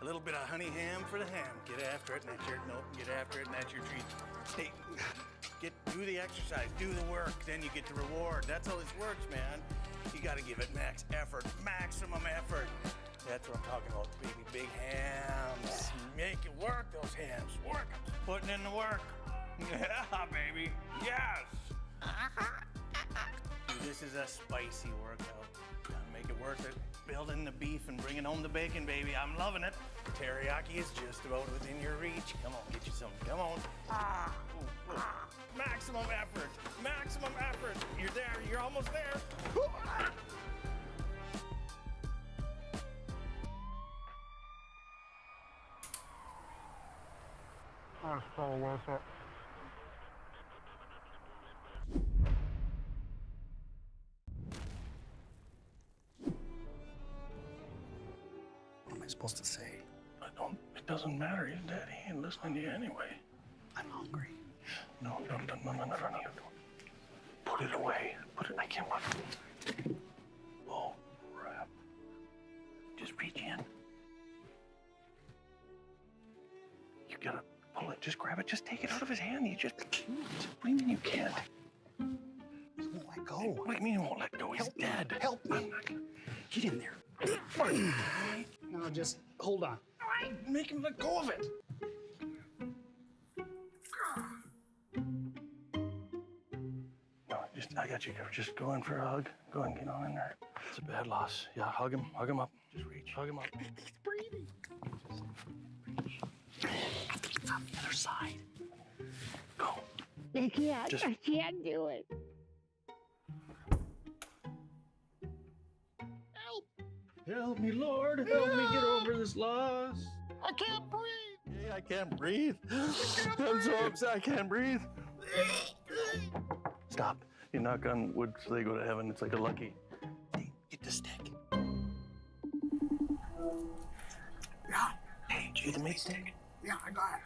A little bit of honey ham for the ham. Get after it, and that's your nope. Get after it, and that's your treat. Hey, do the exercise, do the work, then you get the reward. That's how this works, man. You got to give it max effort, maximum effort. That's what I'm talking about, baby. Big hams. Make it work, those hams. Work 'em. Putting in the work. Yeah, baby. Yes. Dude, this is a spicy workout. Gotta make it worth it. Building the beef and bringing home the bacon, baby. I'm loving it. Teriyaki is just about within your reach. Come on, get you some. Come on. Maximum effort. Maximum effort. You're there. You're almost there. That's so worth it. What am I supposed to say? It doesn't matter. He's dead. He ain't listening to you anyway. I'm hungry. No. Put it away. I can't put it. Oh, crap. Just reach in. You gotta pull it. Just grab it. Just take it out of his hand. You just can't. What do you mean you can't? He won't let go. What do you mean he won't let go? He's dead. Help me. Get in there. No, just hold on. Make him let go of it. No, I got you covered. Just go in for a hug. Go and get on in there. It's a bad loss. Yeah, hug him up. Just reach, hug him up. He's breathing. Just reach. On the other side. Go. I can't do it. Help me, Lord. Help me get over this loss. I can't breathe. Yeah, I can't breathe. I'm so upset. I can't breathe. Stop. You knock on wood so they go to heaven. It's like a lucky. Hey, get the stick. Yeah. Hey, do you the meat stick? Yeah, I got it.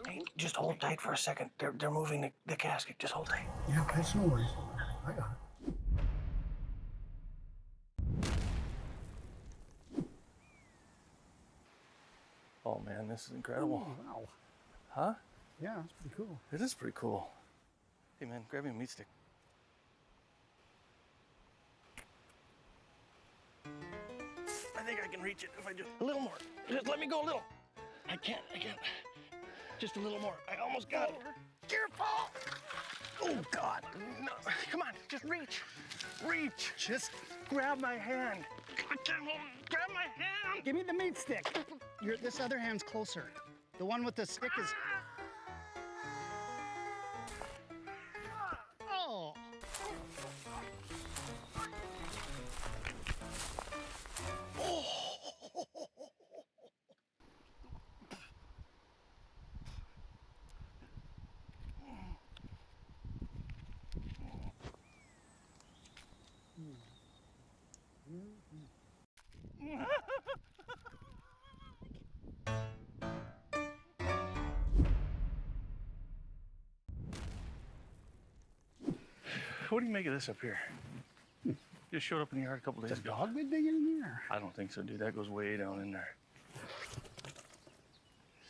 Hey, just hold tight for a second. They're moving the casket. Just hold tight. Yeah, that's no worries. I got it. Oh man, this is incredible. Oh, wow. Huh? Yeah, that's pretty cool. It is pretty cool. Hey man, grab me a meat stick. I think I can reach it if I just a little more. Just let me go a little. I can't. Just a little more. I almost got it. Careful! Oh God! No, come on, just reach. Just grab my hand. I can't hold. Grab my hand. Give me the meat stick. This other hand's closer. The one with the stick is... Oh! What do you make of this up here? Just showed up in the yard a couple days Is a ago. dog been digging in there? I don't think so, dude. That goes way down in there.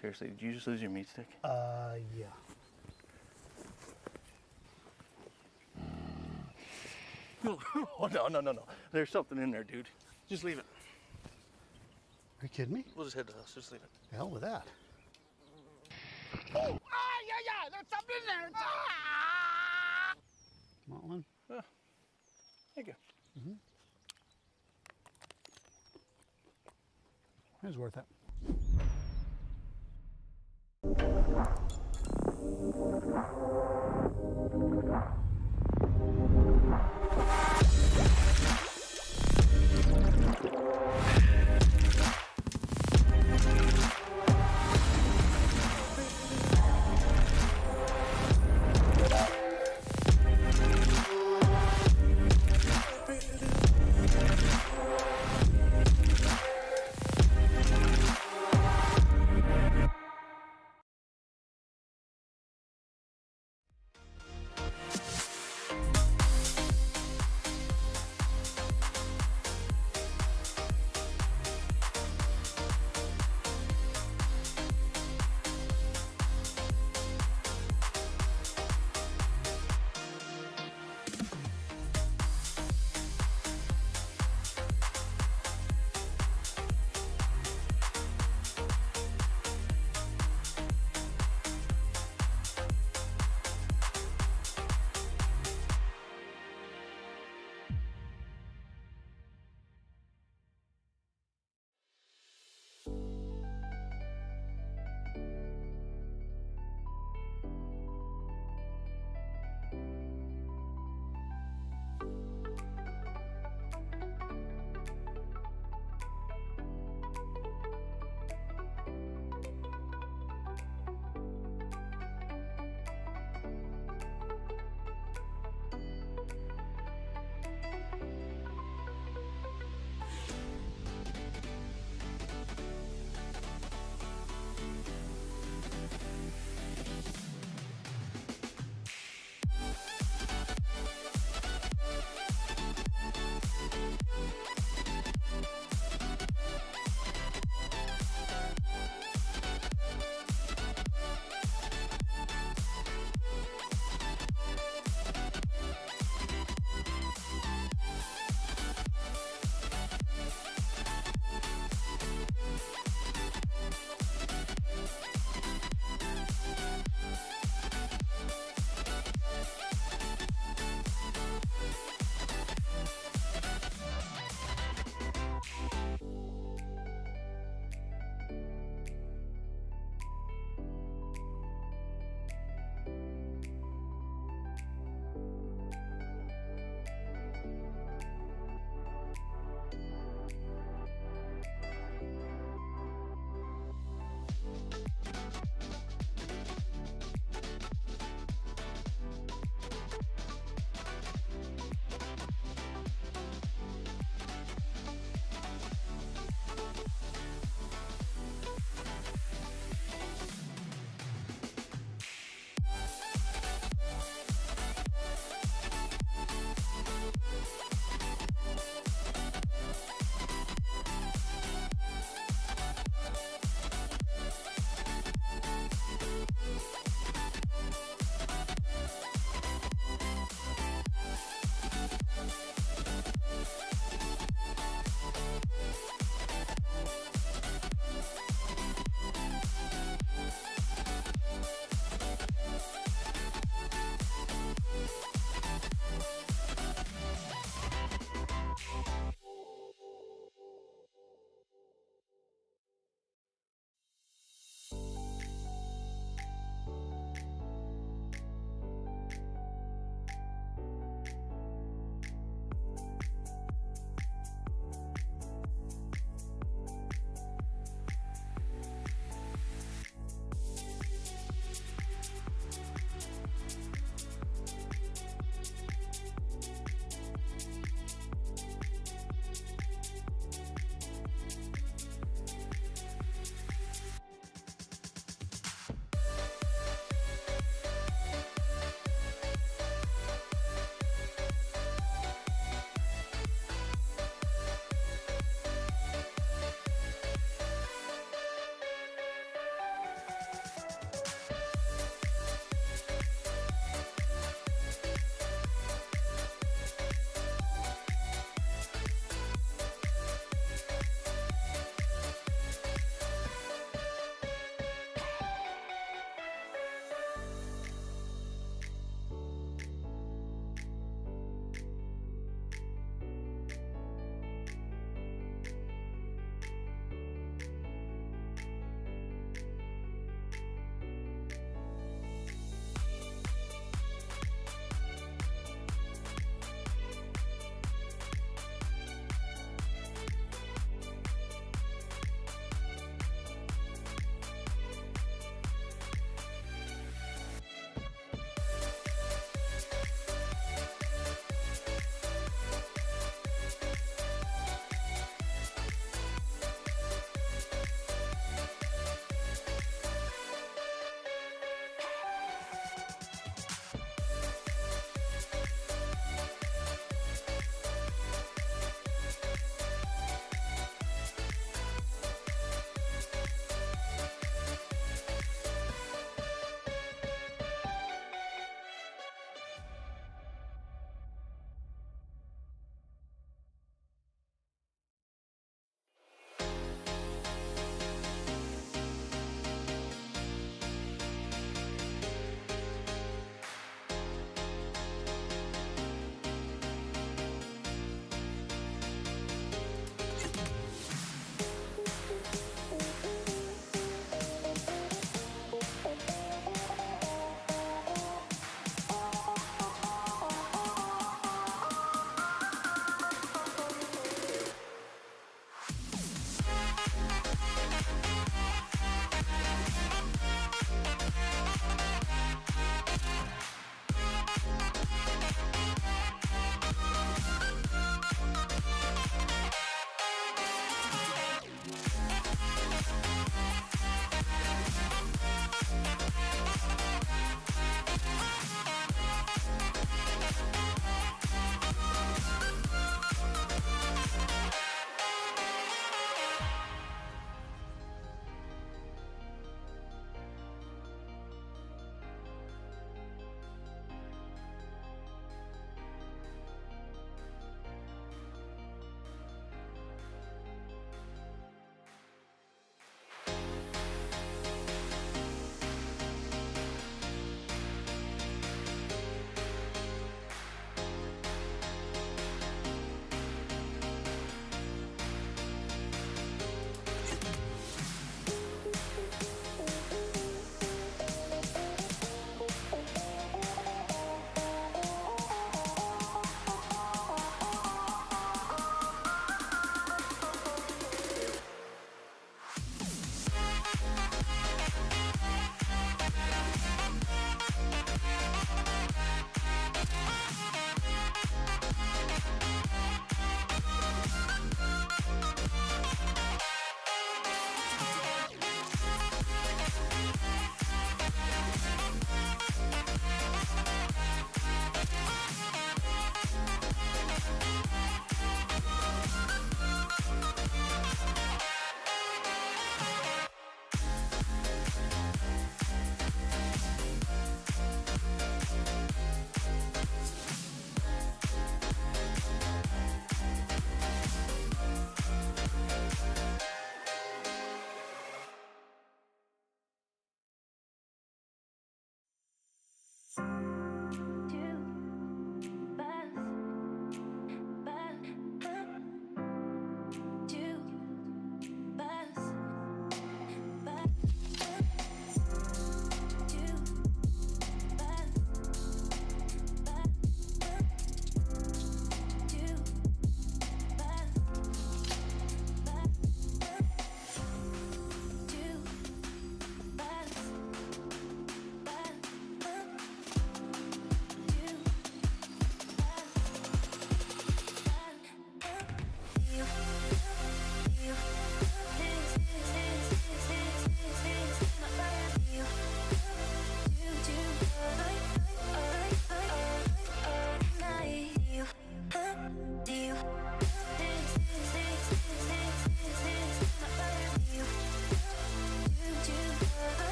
Seriously, did you just lose your meat stick? Yeah. Oh, no. There's something in there, dude. Just leave it. Are you kidding me? We'll just head to the house. Just leave it. The hell with that. Oh! Ah, yeah, there's something in there. Ah! Want one? Thank you. Mm-hmm. It was worth it.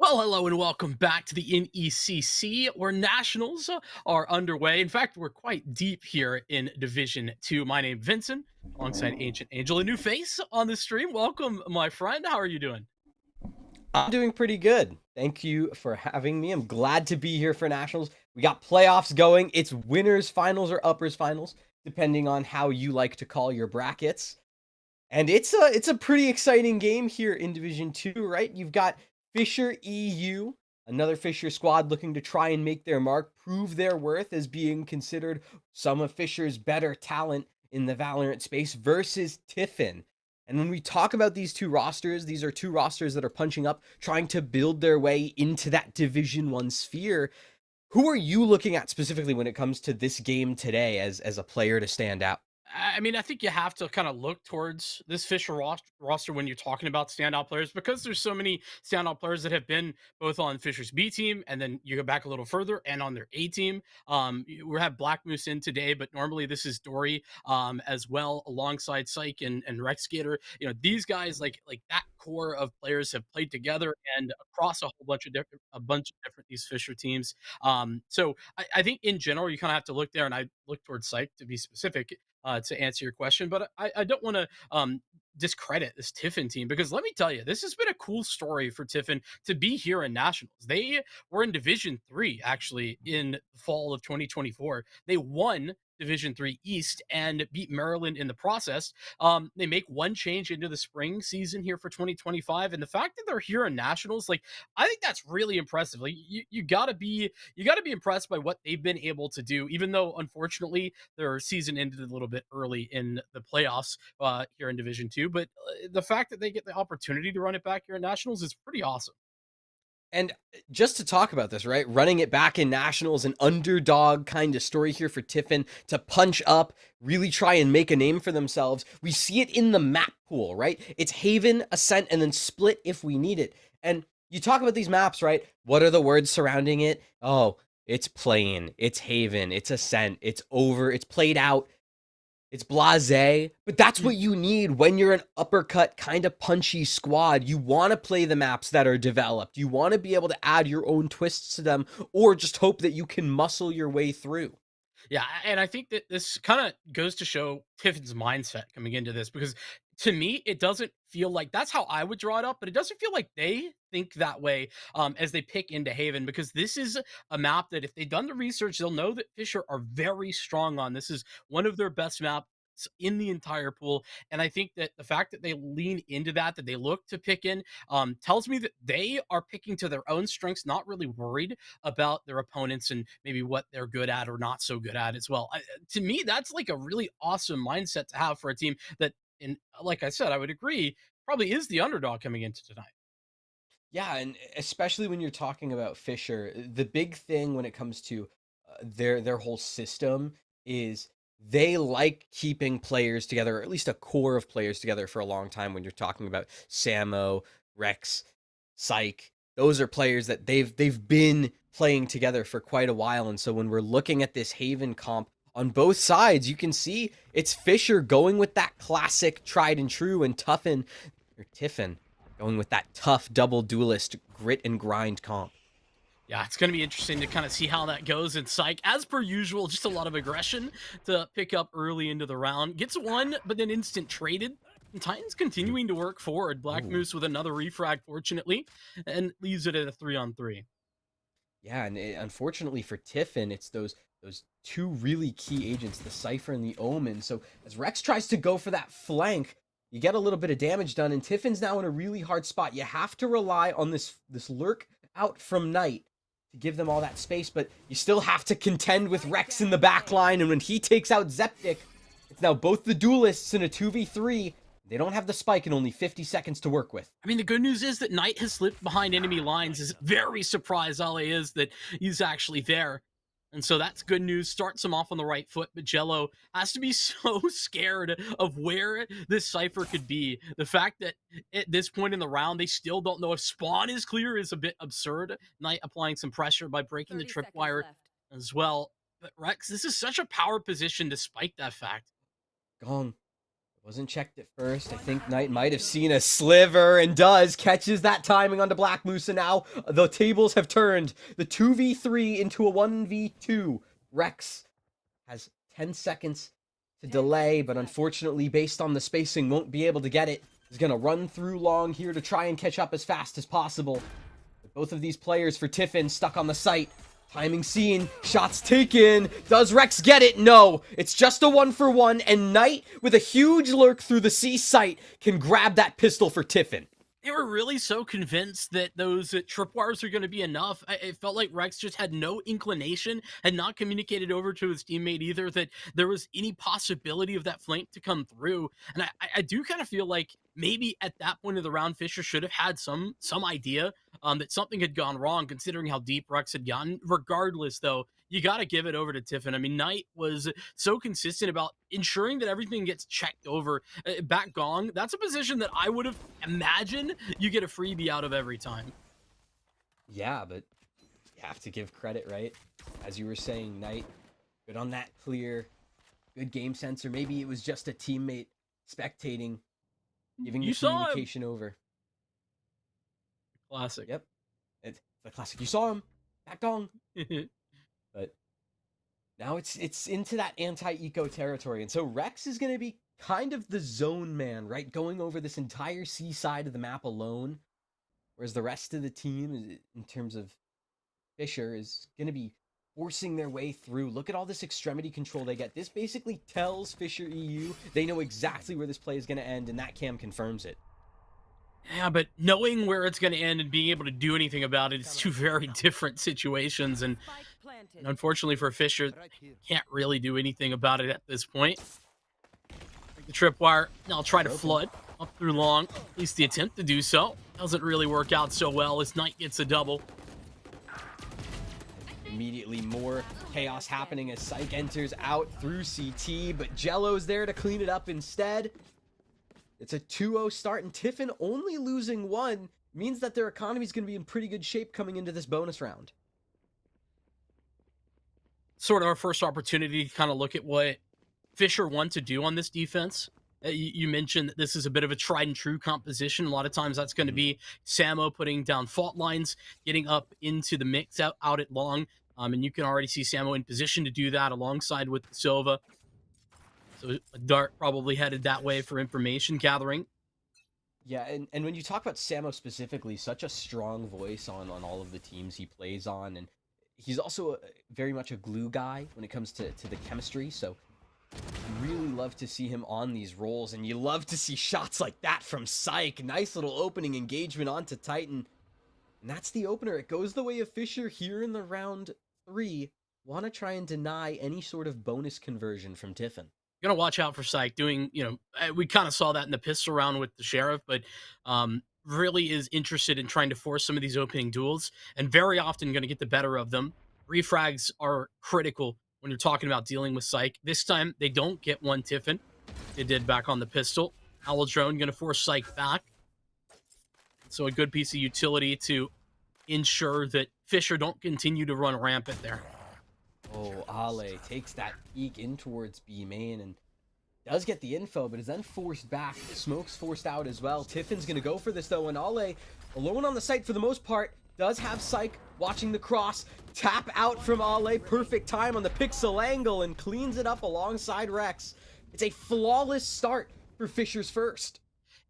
Well, hello and welcome back to the NECC, where nationals are underway. In fact, we're quite deep here in Division 2. My name Vincent, alongside Ancient Angel, a new face on the stream. Welcome, my friend. How are you doing? I'm doing pretty good. Thank you for having me. I'm glad to be here for Nationals. We got playoffs going. It's winners finals or uppers finals, depending on how you like to call your brackets. And it's a pretty exciting game here in Division 2, right? You've got Fisher EU, another Fisher squad looking to try and make their mark, prove their worth as being considered some of Fisher's better talent in the Valorant space versus Tiffin. And when we talk about these two rosters, these are two rosters that are punching up, trying to build their way into that Division 1 sphere. Who are you looking at specifically when it comes to this game today as a player to stand out? I mean, I think you have to kind of look towards this Fisher roster when you're talking about standout players because there's so many standout players that have been both on Fisher's B team and then you go back a little further and on their A team. We have Black Moose in today, but normally this is Dory as well alongside Psych and Rex Skater. You know, these guys like that core of players have played together and across a bunch of different these Fisher teams. So I think in general you kind of have to look there, and I look towards Psych to be specific to answer your question. But I don't want to discredit this Tiffin team because let me tell you, this has been a cool story for Tiffin to be here in Nationals. They were in Division 3 actually in the fall of 2024. They won Division 3 East and beat Maryland in the process. They make one change into the spring season here for 2025, and the fact that they're here in Nationals, like I think that's really impressive. Like you gotta be impressed by what they've been able to do, even though unfortunately their season ended a little bit early in the playoffs here in Division 2. But the fact that they get the opportunity to run it back here at Nationals is pretty awesome. And just to talk about this, right? Running it back in Nationals, an underdog kind of story here for Tiffin to punch up, really try and make a name for themselves. We see it in the map pool, right? It's Haven, Ascent, and then Split if we need it. And you talk about these maps, right? What are the words surrounding it? Oh, it's Plain, it's Haven, it's Ascent, it's over, it's played out. It's blasé, but that's what you need when you're an uppercut kind of punchy squad. You want to play the maps that are developed. You want to be able to add your own twists to them or just hope that you can muscle your way through. Yeah, and I think that this kind of goes to show Tiffin's mindset coming into this because to me, it doesn't feel like that's how I would draw it up, but it doesn't feel like they think that way as they pick into Haven because this is a map that if they've done the research, they'll know that Fisher are very strong on. This is one of their best maps in the entire pool, and I think that the fact that they lean into that they look to pick in tells me that they are picking to their own strengths, not really worried about their opponents and maybe what they're good at or not so good at as well. To me, that's like a really awesome mindset to have for a team that, and like I said, I would agree, probably is the underdog coming into tonight. Yeah, and especially when you're talking about Fisher, the big thing when it comes to their whole system is they like keeping players together, or at least a core of players together for a long time. When you're talking about Samo, Rex, Psych, those are players that they've been playing together for quite a while. And so when we're looking at this Haven comp on both sides, you can see it's Fisher going with that classic tried and true, and Tiffin going with that tough double duelist grit and grind comp. Yeah, it's going to be interesting to kind of see how that goes in Psych. As per usual, just a lot of aggression to pick up early into the round. Gets one, but then instant traded. And Titans continuing to work forward. Black Ooh. Moose with another refrag, fortunately, and leaves it at a 3-on-3. Yeah, and unfortunately for Tiffin, it's those two really key agents, the Cypher and the Omen. So as Rex tries to go for that flank, you get a little bit of damage done, and Tiffin's now in a really hard spot. You have to rely on this lurk out from Night to give them all that space, but you still have to contend with Rex in the back line, and when he takes out Zeptic, it's now both the duelists in a 2v3. They don't have the spike and only 50 seconds to work with. I mean, the good news is that Knight has slipped behind enemy lines. Is very surprised Ale is that he's actually there. And so that's good news. Starts him off on the right foot, but Jello has to be so scared of where this Cypher could be. The fact that at this point in the round, they still don't know if spawn is clear is a bit absurd. Knight applying some pressure by breaking the tripwire as well. But Rex, this is such a power position to spike that fact. Gong. Wasn't checked at first. I think Knight might have seen a sliver and does. Catches that timing onto Black Moose, and now the tables have turned. The 2v3 into a 1v2. Rex has 10 seconds to delay, but unfortunately, based on the spacing, won't be able to get it. He's going to run through long here to try and catch up as fast as possible. But both of these players for Tiffin stuck on the site. Timing seen, shots taken. Does Rex get it? No. It's just a 1-for-1, and Knight, with a huge lurk through the C site, can grab that pistol for Tiffin. They were really so convinced that those tripwires are going to be enough. It felt like Rex just had no inclination, had not communicated over to his teammate either that there was any possibility of that flank to come through. And I do kind of feel like maybe at that point of the round, Fisher should have had some idea that something had gone wrong, considering how deep Rex had gotten. Regardless, though, you got to give it over to Tiffin. I mean, Knight was so consistent about ensuring that everything gets checked over. Back gong, that's a position that I would have imagined you get a freebie out of every time. Yeah, but you have to give credit, right? As you were saying, Knight, good on that clear, good game sense, or maybe it was just a teammate spectating, giving the communication over. Classic. Yep. It's the classic. You saw him. Back gong. But now it's into that anti-eco territory. And so Rex is going to be kind of the zone man, right? Going over this entire C side of the map alone. Whereas the rest of the team, in terms of Fisher, is going to be forcing their way through. Look at all this extremity control they get. This basically tells Fisher EU they know exactly where this play is going to end, and that cam confirms it. Yeah, but knowing where it's going to end and being able to do anything about it is two very different situations. And unfortunately for Fisher, can't really do anything about it at this point. The tripwire, now try to flood up through long. At least the attempt to do so. Doesn't really work out so well as Knight gets a double. Immediately more chaos happening as Psych enters out through CT, but Jello's there to clean it up instead. It's a 2-0 start, and Tiffin only losing one means that their economy is going to be in pretty good shape coming into this bonus round. Sort of our first opportunity to kind of look at what Fisher want to do on this defense. You mentioned that this is a bit of a tried and true composition. A lot of times that's going to be Samo putting down fault lines, getting up into the mix out at long. And you can already see Samo in position to do that alongside with Silva. So a dart probably headed that way for information gathering. Yeah, and when you talk about Samo specifically, such a strong voice on all of the teams he plays on, and he's also very much a glue guy when it comes to the chemistry, so you really love to see him on these roles, and you love to see shots like that from Psych. Nice little opening engagement onto Titan, and that's the opener. It goes the way of Fisher here in the round 3. Want to try and deny any sort of bonus conversion from Tiffin. Gonna watch out for Psych doing, we kind of saw that in the pistol round with the Sheriff, but really is interested in trying to force some of these opening duels, and very often going to get the better of them. Refrags are critical when you're talking about dealing with Psych. This time, they don't get one Tiffin. They did back on the pistol. Owl Drone going to force Psych back. So a good piece of utility to ensure that Fisher don't continue to run rampant there. Oh, Ale takes that peek in towards B main and does get the info, but is then forced back. Smoke's forced out as well. Tiffin's going to go for this, though, and Ale, alone on the site for the most part, does have Psych watching the cross. Tap out from Ale. Perfect time on the pixel angle and cleans it up alongside Rex. It's a flawless start for Fisher's first.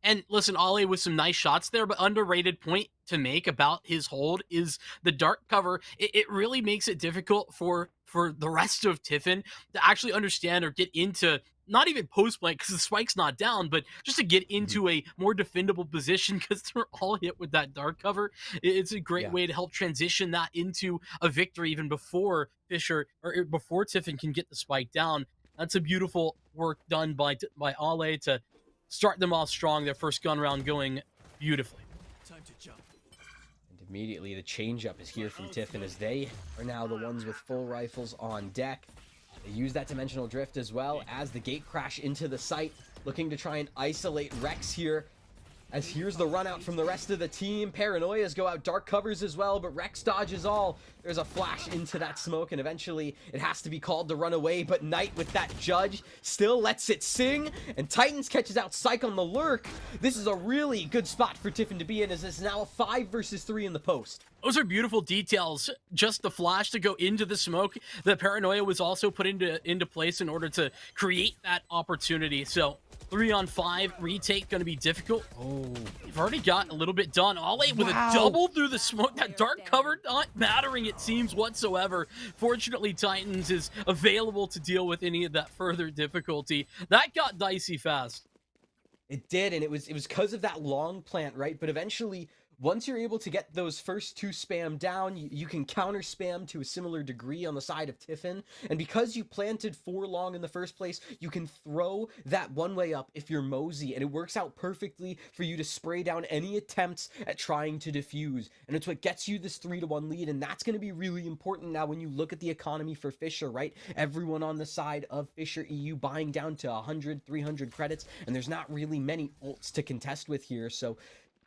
And listen, Ale with some nice shots there, but underrated point to make about his hold is the dart cover. It really makes it difficult for the rest of Tiffin to actually understand or get into, not even post blank because the spike's not down, but just to get into a more defendable position because they're all hit with that dart cover. It's a great way to help transition that into a victory even before Fisher or before Tiffin can get the spike down. That's a beautiful work done by Ale to start them off strong, their first gun round going beautifully. Time to jump. And immediately the changeup is here from Tiffin as they are now the ones with full rifles on deck. They use that dimensional drift as well as the gate crash into the site, looking to try and isolate Rex here As here's the run out from the rest of the team. Paranoias go out dark covers as well, but Rex dodges all. There's a flash into that smoke, and eventually it has to be called to run away, but Knight with that judge still lets it sing, and Titans catches out Psych on the lurk. This is a really good spot for Tiffin to be in, as it's now a 5 versus 3 in the post. Those are beautiful details. Just the flash to go into the smoke. The paranoia was also put into place in order to create that opportunity. So 3-on-5 retake going to be difficult. Oh, you've already got a little bit done. Ollie with a double through the smoke. That dark cover not mattering, it seems, whatsoever. Fortunately, Titans is available to deal with any of that further difficulty. That got dicey fast. It did, and it was because of that long plant, right? But eventually, once you're able to get those first 2 spam down, you can counter spam to a similar degree on the side of Tiffin. And because you planted 4 long in the first place, you can throw that one way up if you're Mosey, and it works out perfectly for you to spray down any attempts at trying to defuse. And it's what gets you this 3-1 lead, and that's going to be really important now when you look at the economy for Fisher, right? Everyone on the side of Fisher EU buying down to 100, 300 credits, and there's not really many ults to contest with here. So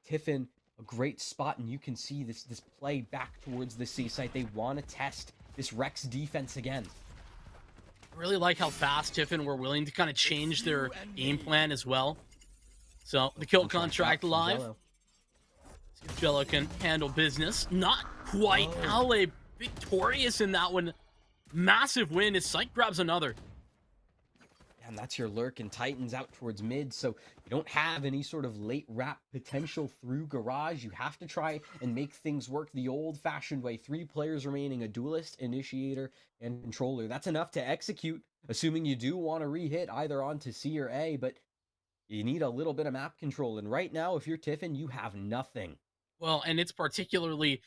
Tiffin, a great spot, and you can see this play back towards the C site. They want to test this Rex defense again. I really like how fast Tiffin were willing to kind of change their game plan as well. So the kill contract live. See if Jello can handle business. Not quite. Ale victorious in that one. Massive win as Psych grabs another. And that's your lurk, and Titans out towards mid, so you don't have any sort of late wrap potential through garage. You have to try and make things work the old-fashioned way. 3 players remaining, a duelist, initiator, and controller. That's enough to execute, assuming you do want to re-hit either onto C or A, but you need a little bit of map control, and right now, if you're Tiffin, you have nothing. Well, and it's particularly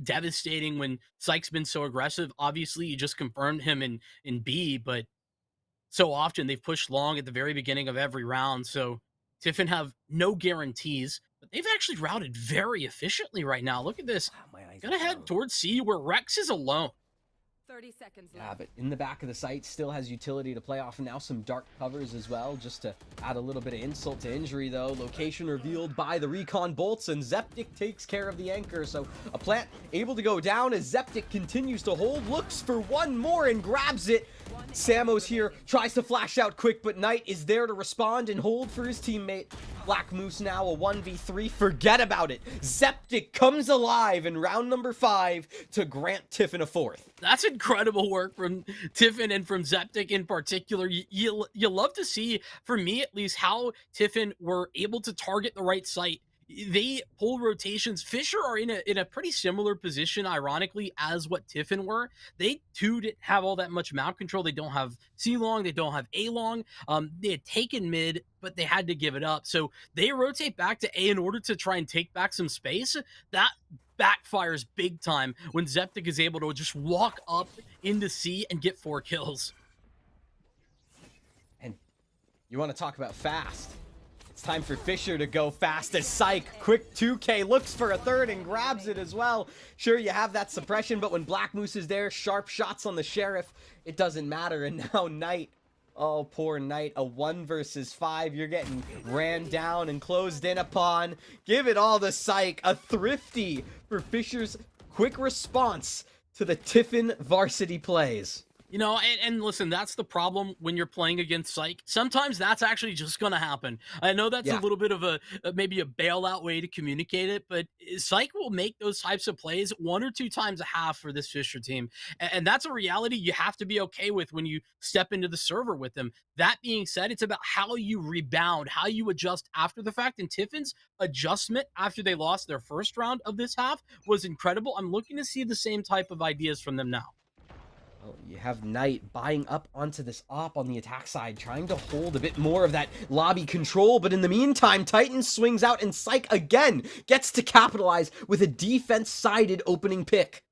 devastating when Psych's been so aggressive. Obviously, you just confirmed him in B, but so often they've pushed long at the very beginning of every round. So Tiffin have no guarantees, but they've actually routed very efficiently right now. Look at this. Gonna head towards C where Rex is alone. 30 seconds left. Yeah, but in the back of the site still has utility to play off, and now some dark covers as well, just to add a little bit of insult to injury, though. Location revealed by the recon bolts, and Zeptic takes care of the anchor, so a plant able to go down as Zeptic continues to hold, looks for one more and grabs it. Samo's here, tries to flash out quick, but Knight is there to respond and hold for his teammate. Black Moose now a 1v3, forget about it. Zeptic comes alive in round number 5 to grant Tiffin a 4th. That's incredible work from Tiffin and from Zeptic in particular. You love to see, for me at least, how Tiffin were able to target the right site. They pull rotations. Fisher are in a pretty similar position, ironically, as what Tiffin were. They too didn't have all that much map control. They don't have C long. They don't have A long. They had taken mid, but they had to give it up. So they rotate back to A in order to try and take back some space. That backfires big time when Zeptic is able to just walk up into C and get 4 kills. And you want to talk about fast? It's time for Fisher to go fast as Psych. Quick 2K looks for a 3rd and grabs it as well. Sure, you have that suppression, but when Black Moose is there, sharp shots on the Sheriff, it doesn't matter. And now Knight, oh, poor Knight, a 1 versus 5. You're getting ran down and closed in upon. Give it all to Psych. A thrifty for Fisher's quick response to the Tiffin varsity plays. You know, and listen, that's the problem when you're playing against Psych. Sometimes that's actually just going to happen. I know that's a little bit of maybe a bailout way to communicate it, but Psych will make those types of plays 1 or 2 times a half for this Fisher team. And that's a reality you have to be okay with when you step into the server with them. That being said, it's about how you rebound, how you adjust after the fact. And Tiffin's adjustment after they lost their first round of this half was incredible. I'm looking to see the same type of ideas from them now. Well, you have Knight buying up onto this op on the attack side, trying to hold a bit more of that lobby control, but in the meantime, Titan swings out and Psych again gets to capitalize with a defense-sided opening pick.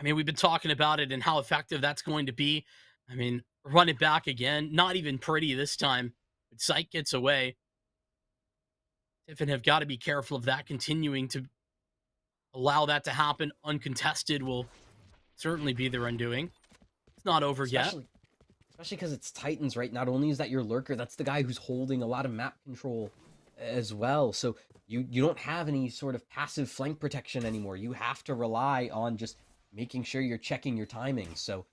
I mean, we've been talking about it and how effective that's going to be. I mean, run it back again. Not even pretty this time, but Psych gets away. Tiffin have got to be careful of that, continuing to allow that to happen uncontested will certainly be their undoing. Not over yet. Especially because it's Titans, right? Not only is that your lurker, that's the guy who's holding a lot of map control. as well. So you don't have any sort of passive flank protection anymore. You have to rely on just making sure you're checking your timing. So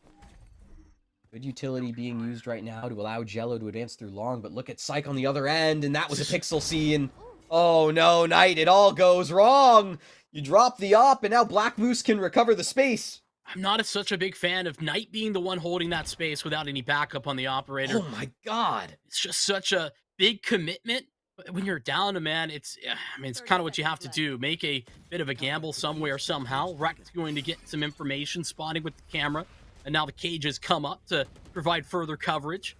good utility being used right now to allow Jello to advance through long, but look at Psych on the other end, and that was a pixel C, and oh no, Knight, it all goes wrong. You drop the op, and now Black Moose can recover the space. I'm not such a big fan of Knight being the one holding that space without any backup on the operator. Oh my god. It's just such a big commitment. But when you're down a man, it's kind of what you have to do. Make a bit of a gamble somewhere, somehow. Rex going to get some information, spotting with the camera. And now the cages come up to provide further coverage.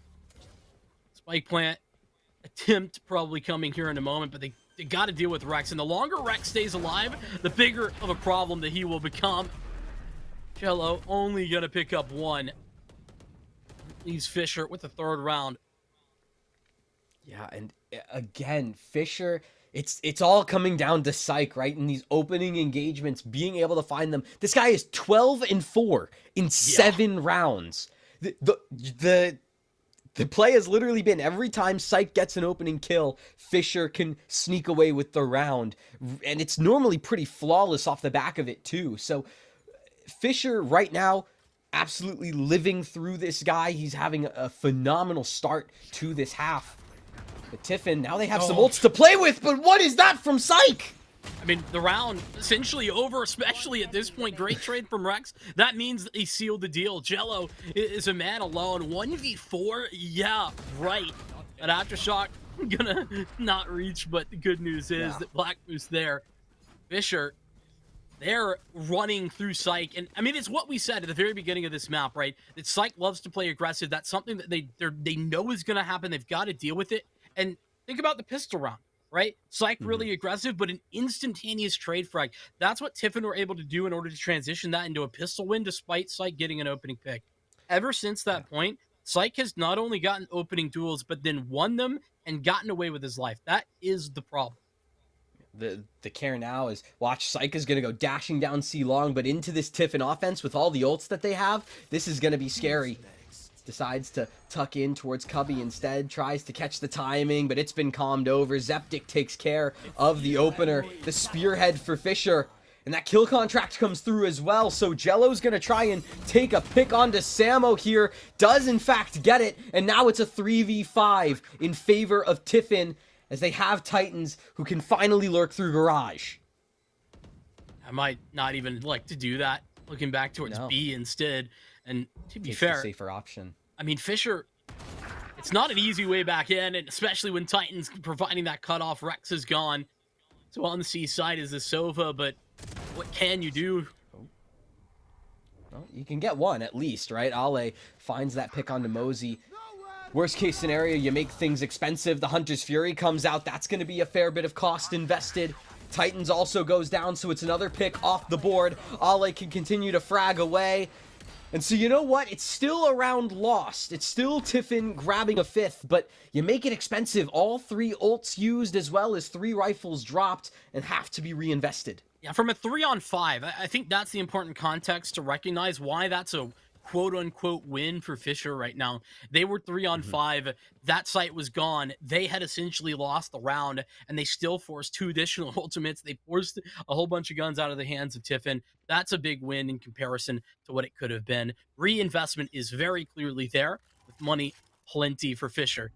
Spike plant attempt probably coming here in a moment, but they got to deal with Rex. And the longer Rex stays alive, the bigger of a problem that he will become. Jello only going to pick up one. Leaves Fisher with the third round. Yeah, and again, Fisher, it's all coming down to Psych, right? In these opening engagements, being able to find them. This guy is 12-4 in 7 rounds. The play has literally been every time Psych gets an opening kill, Fisher can sneak away with the round. And it's normally pretty flawless off the back of it, too. So Fisher right now, absolutely living through this guy. He's having a phenomenal start to this half. But Tiffin, now they have some ults to play with, but what is that from Psych? I mean, the round essentially over, especially at this point. Great trade from Rex. That means that he sealed the deal. Jello is a man alone. 1v4? Yeah, right. An Aftershock gonna not reach, but the good news is that Black Moose there. Fisher, they're running through Psych. And I mean, it's what we said at the very beginning of this map, right? That Psych loves to play aggressive. That's something that they know is gonna happen. They've got to deal with it. And think about the pistol round, right? Psych really aggressive, but an instantaneous trade frag. That's what Tiffin were able to do in order to transition that into a pistol win, despite Psych getting an opening pick. Ever since that point, Psych has not only gotten opening duels, but then won them and gotten away with his life. That is the problem. The care now is, watch, Psych is going to go dashing down C long, but into this Tiffin offense with all the ults that they have, this is going to be scary. Decides to tuck in towards Cubby instead, tries to catch the timing, but it's been calmed over. Zeptic takes care of the opener, the spearhead for Fisher, and that kill contract comes through as well, so Jello's gonna try and take a pick onto Samo here, does in fact get it, and now it's a 3v5 in favor of Tiffin, as they have Titans who can finally lurk through Garage. I might not even like to do that, looking back towards B instead. And to be fair, the safer option. I mean, Fisher, it's not an easy way back in, and especially when Titans providing that cutoff. Rex is gone. So on the C side is the Sova, but what can you do? Well, you can get one at least, right? Ale finds that pick onto Mosey. Worst case scenario, you make things expensive. The Hunter's Fury comes out. That's going to be a fair bit of cost invested. Titans also goes down, so it's another pick off the board. Ale can continue to frag away. And so you know what? It's still a round lost. It's still Tiffin grabbing a 5th, but you make it expensive. All 3 ults used as well as 3 rifles dropped and have to be reinvested. Yeah, from a 3-on-5, I think that's the important context to recognize why that's a quote-unquote win for Fisher right now. They were 3-on-5. That site was gone. They had essentially lost the round, and they still forced 2 additional ultimates. They forced a whole bunch of guns out of the hands of Tiffin. That's a big win in comparison to what it could have been. Reinvestment is very clearly there, with money plenty for Fisher.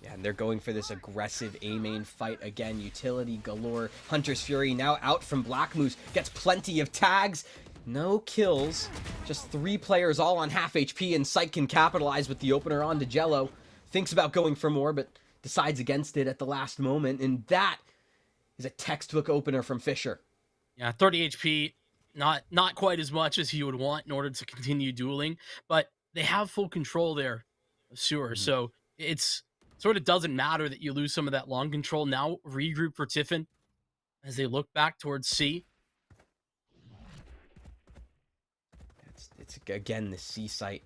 Yeah, and they're going for this aggressive A-main fight again. Utility galore. Hunter's Fury now out from Black Moose. Gets plenty of tags. No kills, just 3 players all on half HP, and Psych can capitalize with the opener onto Jello. Thinks about going for more, but decides against it at the last moment, and that is a textbook opener from Fisher. Yeah, 30 HP, not quite as much as he would want in order to continue dueling, but they have full control there, sure. So it's sort of doesn't matter that you lose some of that long control. Now regroup for Tiffin as they look back towards C. It's again, the C site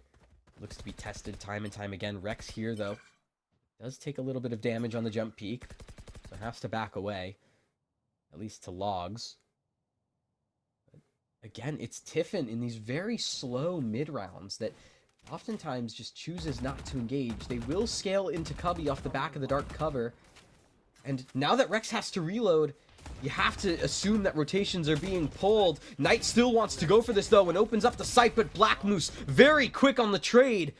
looks to be tested time and time again. Rex here, though, does take a little bit of damage on the jump peak, so has to back away, at least to logs. But again, it's Tiffin in these very slow mid rounds that oftentimes just chooses not to engage. They will scale into Cubby off the back of the dark cover, And now that Rex has to reload, you have to assume that rotations are being pulled. Knight still wants to go for this though and opens up the site, but Black Moose very quick on the trade.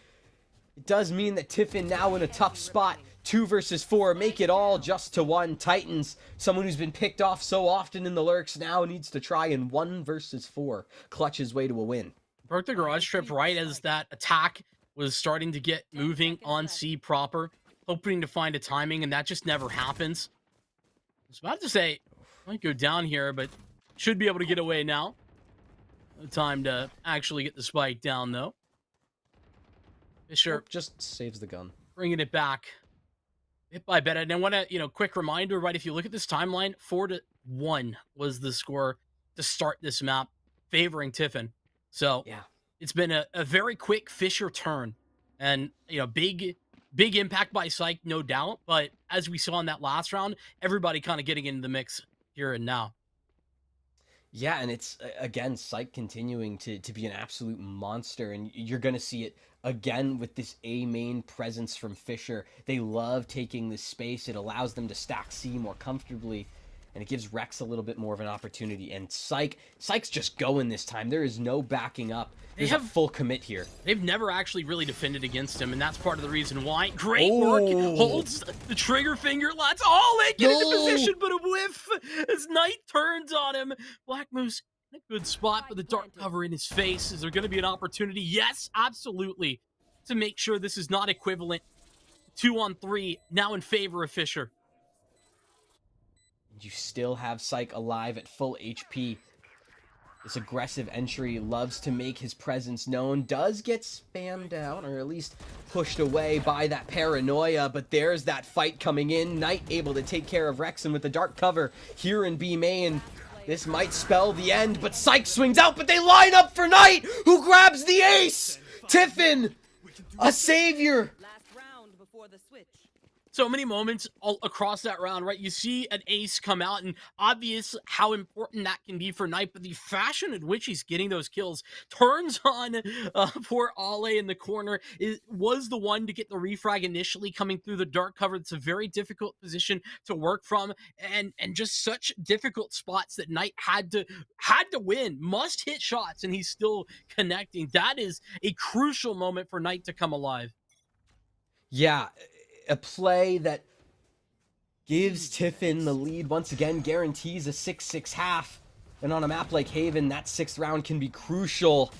It does mean that Tiffin now in a tough spot. 2 versus 4, make it all just to 1. Titans, someone who's been picked off so often in the lurks, now needs to try in 1 versus 4. Clutch his way to a win. Broke the garage trip right as that attack was starting to get moving on C proper, hoping to find a timing, and that just never happens. I was about to say, might go down here, but should be able to get away now. No time to actually get the spike down, though. Fisher Just saves the gun. bringing it back. Bit by bit. And I want to, quick reminder, right? If you look at this timeline, 4-1 was the score to start this map, favoring Tiffin. So Yeah. it's been a very quick Fisher turn. And, big impact by Psych, no doubt. But as we saw in that last round, everybody kind of getting into the mix here and now. Yeah, and it's, again, Psych continuing to be an absolute monster, and you're going to see it again with this A main presence from Fisher. They love taking this space. It allows them to stack C more comfortably, and it gives Rex a little bit more of an opportunity. And Psych's just going this time. There is no backing up. There's a full commit here. They've never actually really defended against him, and that's part of the reason why. Great work. Holds the trigger finger. Let's get into position, but a whiff as Knight turns on him. Black Moose in a good spot, but the dark cover in his face. Is there going to be an opportunity? Yes, absolutely. To make sure this is not equivalent. 2-on-3, now in favor of Fisher. You still have Psych alive at full HP. This aggressive entry loves to make his presence known, does get spammed out, or at least pushed away by that paranoia, but there's that fight coming in. Knight able to take care of Rexon with the dark cover here in B main. This might spell the end, but Psych swings out, but they line up for Knight, who grabs the ace! Tiffin, a savior! Last round before the switch. So many moments all across that round, right? You see an ace come out, and obvious how important that can be for Knight, but the fashion in which he's getting those kills turns on poor Ale in the corner. Was the one to get the refrag initially coming through the dark cover. It's a very difficult position to work from, and just such difficult spots that Knight had to win, must hit shots, and he's still connecting. That is a crucial moment for Knight to come alive. Yeah, a play that gives Tiffin the lead once again, guarantees a 6-6 half. And on a map like Haven, that 6th round can be crucial.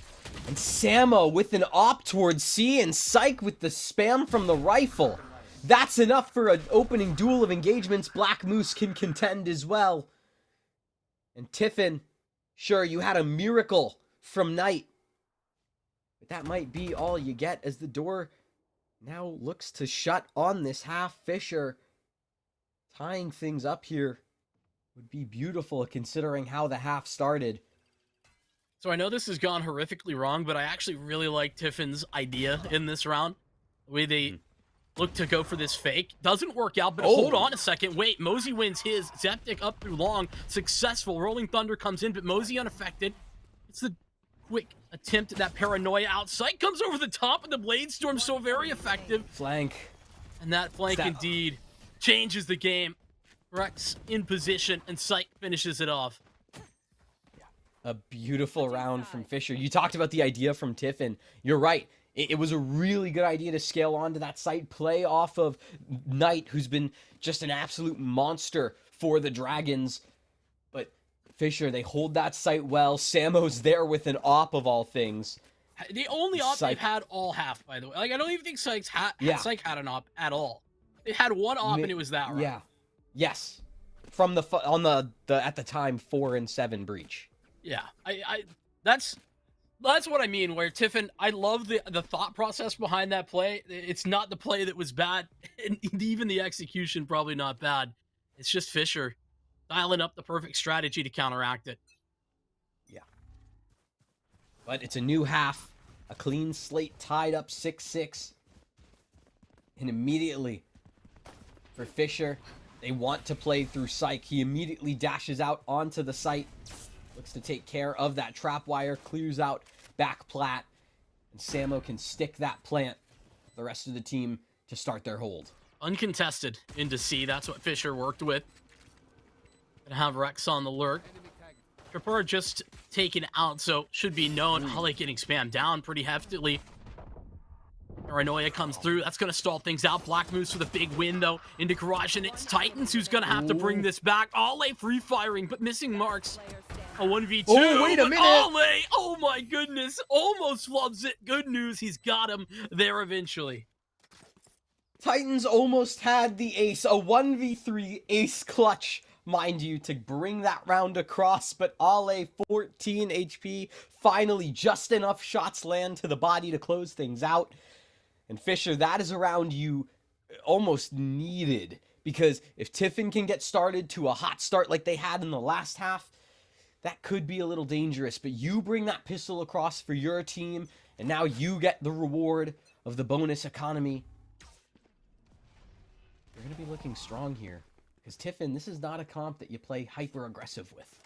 And Samo with an op towards C, and Psych with the spam from the rifle. That's enough for an opening duel of engagements. Black Moose can contend as well. And Tiffin, sure, you had a miracle from Knight, but that might be all you get as the door now looks to shut on this half. Fisher tying things up here would be beautiful considering how the half started. So I know this has gone horrifically wrong, but I actually really like Tiffin's idea in this round. The way they look to go for this fake. Doesn't work out, but hold on a second. Wait, Mosey wins his. Zeptic up through long. Successful. Rolling Thunder comes in, but Mosey unaffected. It's the quick attempt at that paranoia outside. Comes over the top of the Blade Storm, so very effective. Flank. And that flank indeed changes the game. Rex in position, and Psych finishes it off. A beautiful round from Fisher. You talked about the idea from Tiffin. You're right. It was a really good idea to scale onto that site, play off of Knight, who's been just an absolute monster for the Dragons. But Fisher, they hold that site well. Samo's there with an op of all things. The only op they've had all half, by the way. Like, I don't even think Psych had an op at all. They had one op, and it was that round. Yeah. Yes. From the at the time 4 and 7 breach. Yeah, that's what I mean, where Tiffin, I love the thought process behind that play. It's not the play that was bad, and even the execution probably not bad. It's just Fisher dialing up the perfect strategy to counteract it. Yeah. But it's a new half, a clean slate tied up 6-6. And immediately, for Fisher, they want to play through Psych. He immediately dashes out onto the site. Looks to take care of that trap wire, clears out back plat, and Samo can stick that plant. The rest of the team to start their hold. uncontested into C. That's what Fisher worked with. Gonna have Rex on the lurk. Tripper just taken out, so should be known. Holly getting spammed down pretty heftily. Paranoia comes through. That's going to stall things out. Black moves for the big win, though, into Garage, and it's Titans who's going to have to bring this back. Ale free firing, but missing marks. A 1v2. Oh, wait a minute. Ale, oh my goodness, almost flubs it. Good news, he's got him there eventually. Titans almost had the ace, a 1v3 ace clutch, mind you, to bring that round across, but Ale, 14 HP, finally just enough shots land to the body to close things out. And Fisher, that is a round you almost needed, because if Tiffin can get started to a hot start like they had in the last half, that could be a little dangerous. But you bring that pistol across for your team, and now you get the reward of the bonus economy. You're going to be looking strong here, because Tiffin, this is not a comp that you play hyper-aggressive with.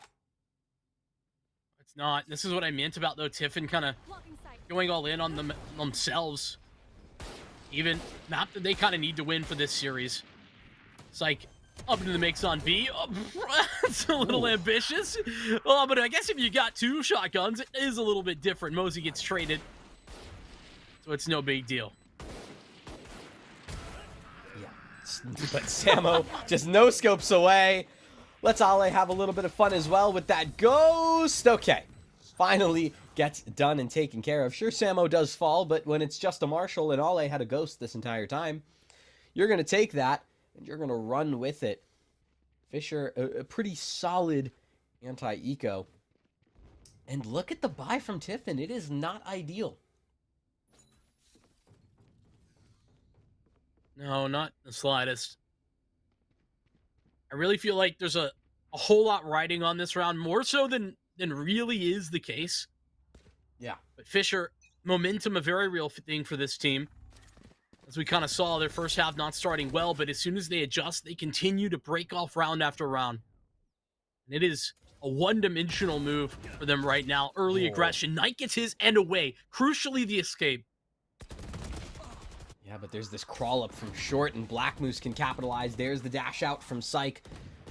It's not. This is what I meant about, though, Tiffin kind of going all in on themselves. Even map that they kind of need to win for this series. It's like up into the mix on B. Oh, it's a little ambitious. Oh, but I guess if you got 2 shotguns, it is a little bit different. Mosey gets traded, so it's no big deal. Yeah, but Samo just no scopes away. Let's Ale have a little bit of fun as well with that ghost. Okay, finally gets done and taken care of. Sure, Samo does fall, but when it's just a Marshall and Ale had a ghost this entire time, you're going to take that and you're going to run with it. Fisher, a pretty solid anti-eco. And look at the buy from Tiffin. It is not ideal. No, not the slightest. I really feel like there's a whole lot riding on this round, more so than really is the case. Yeah. But Fisher, momentum, a very real thing for this team. As we kind of saw, their first half not starting well, but as soon as they adjust, they continue to break off round after round. And it is a one-dimensional move for them right now. Early aggression. Knight gets his and away. Crucially, the escape. Yeah, but there's this crawl up from short, and Black Moose can capitalize. There's the dash out from Psych.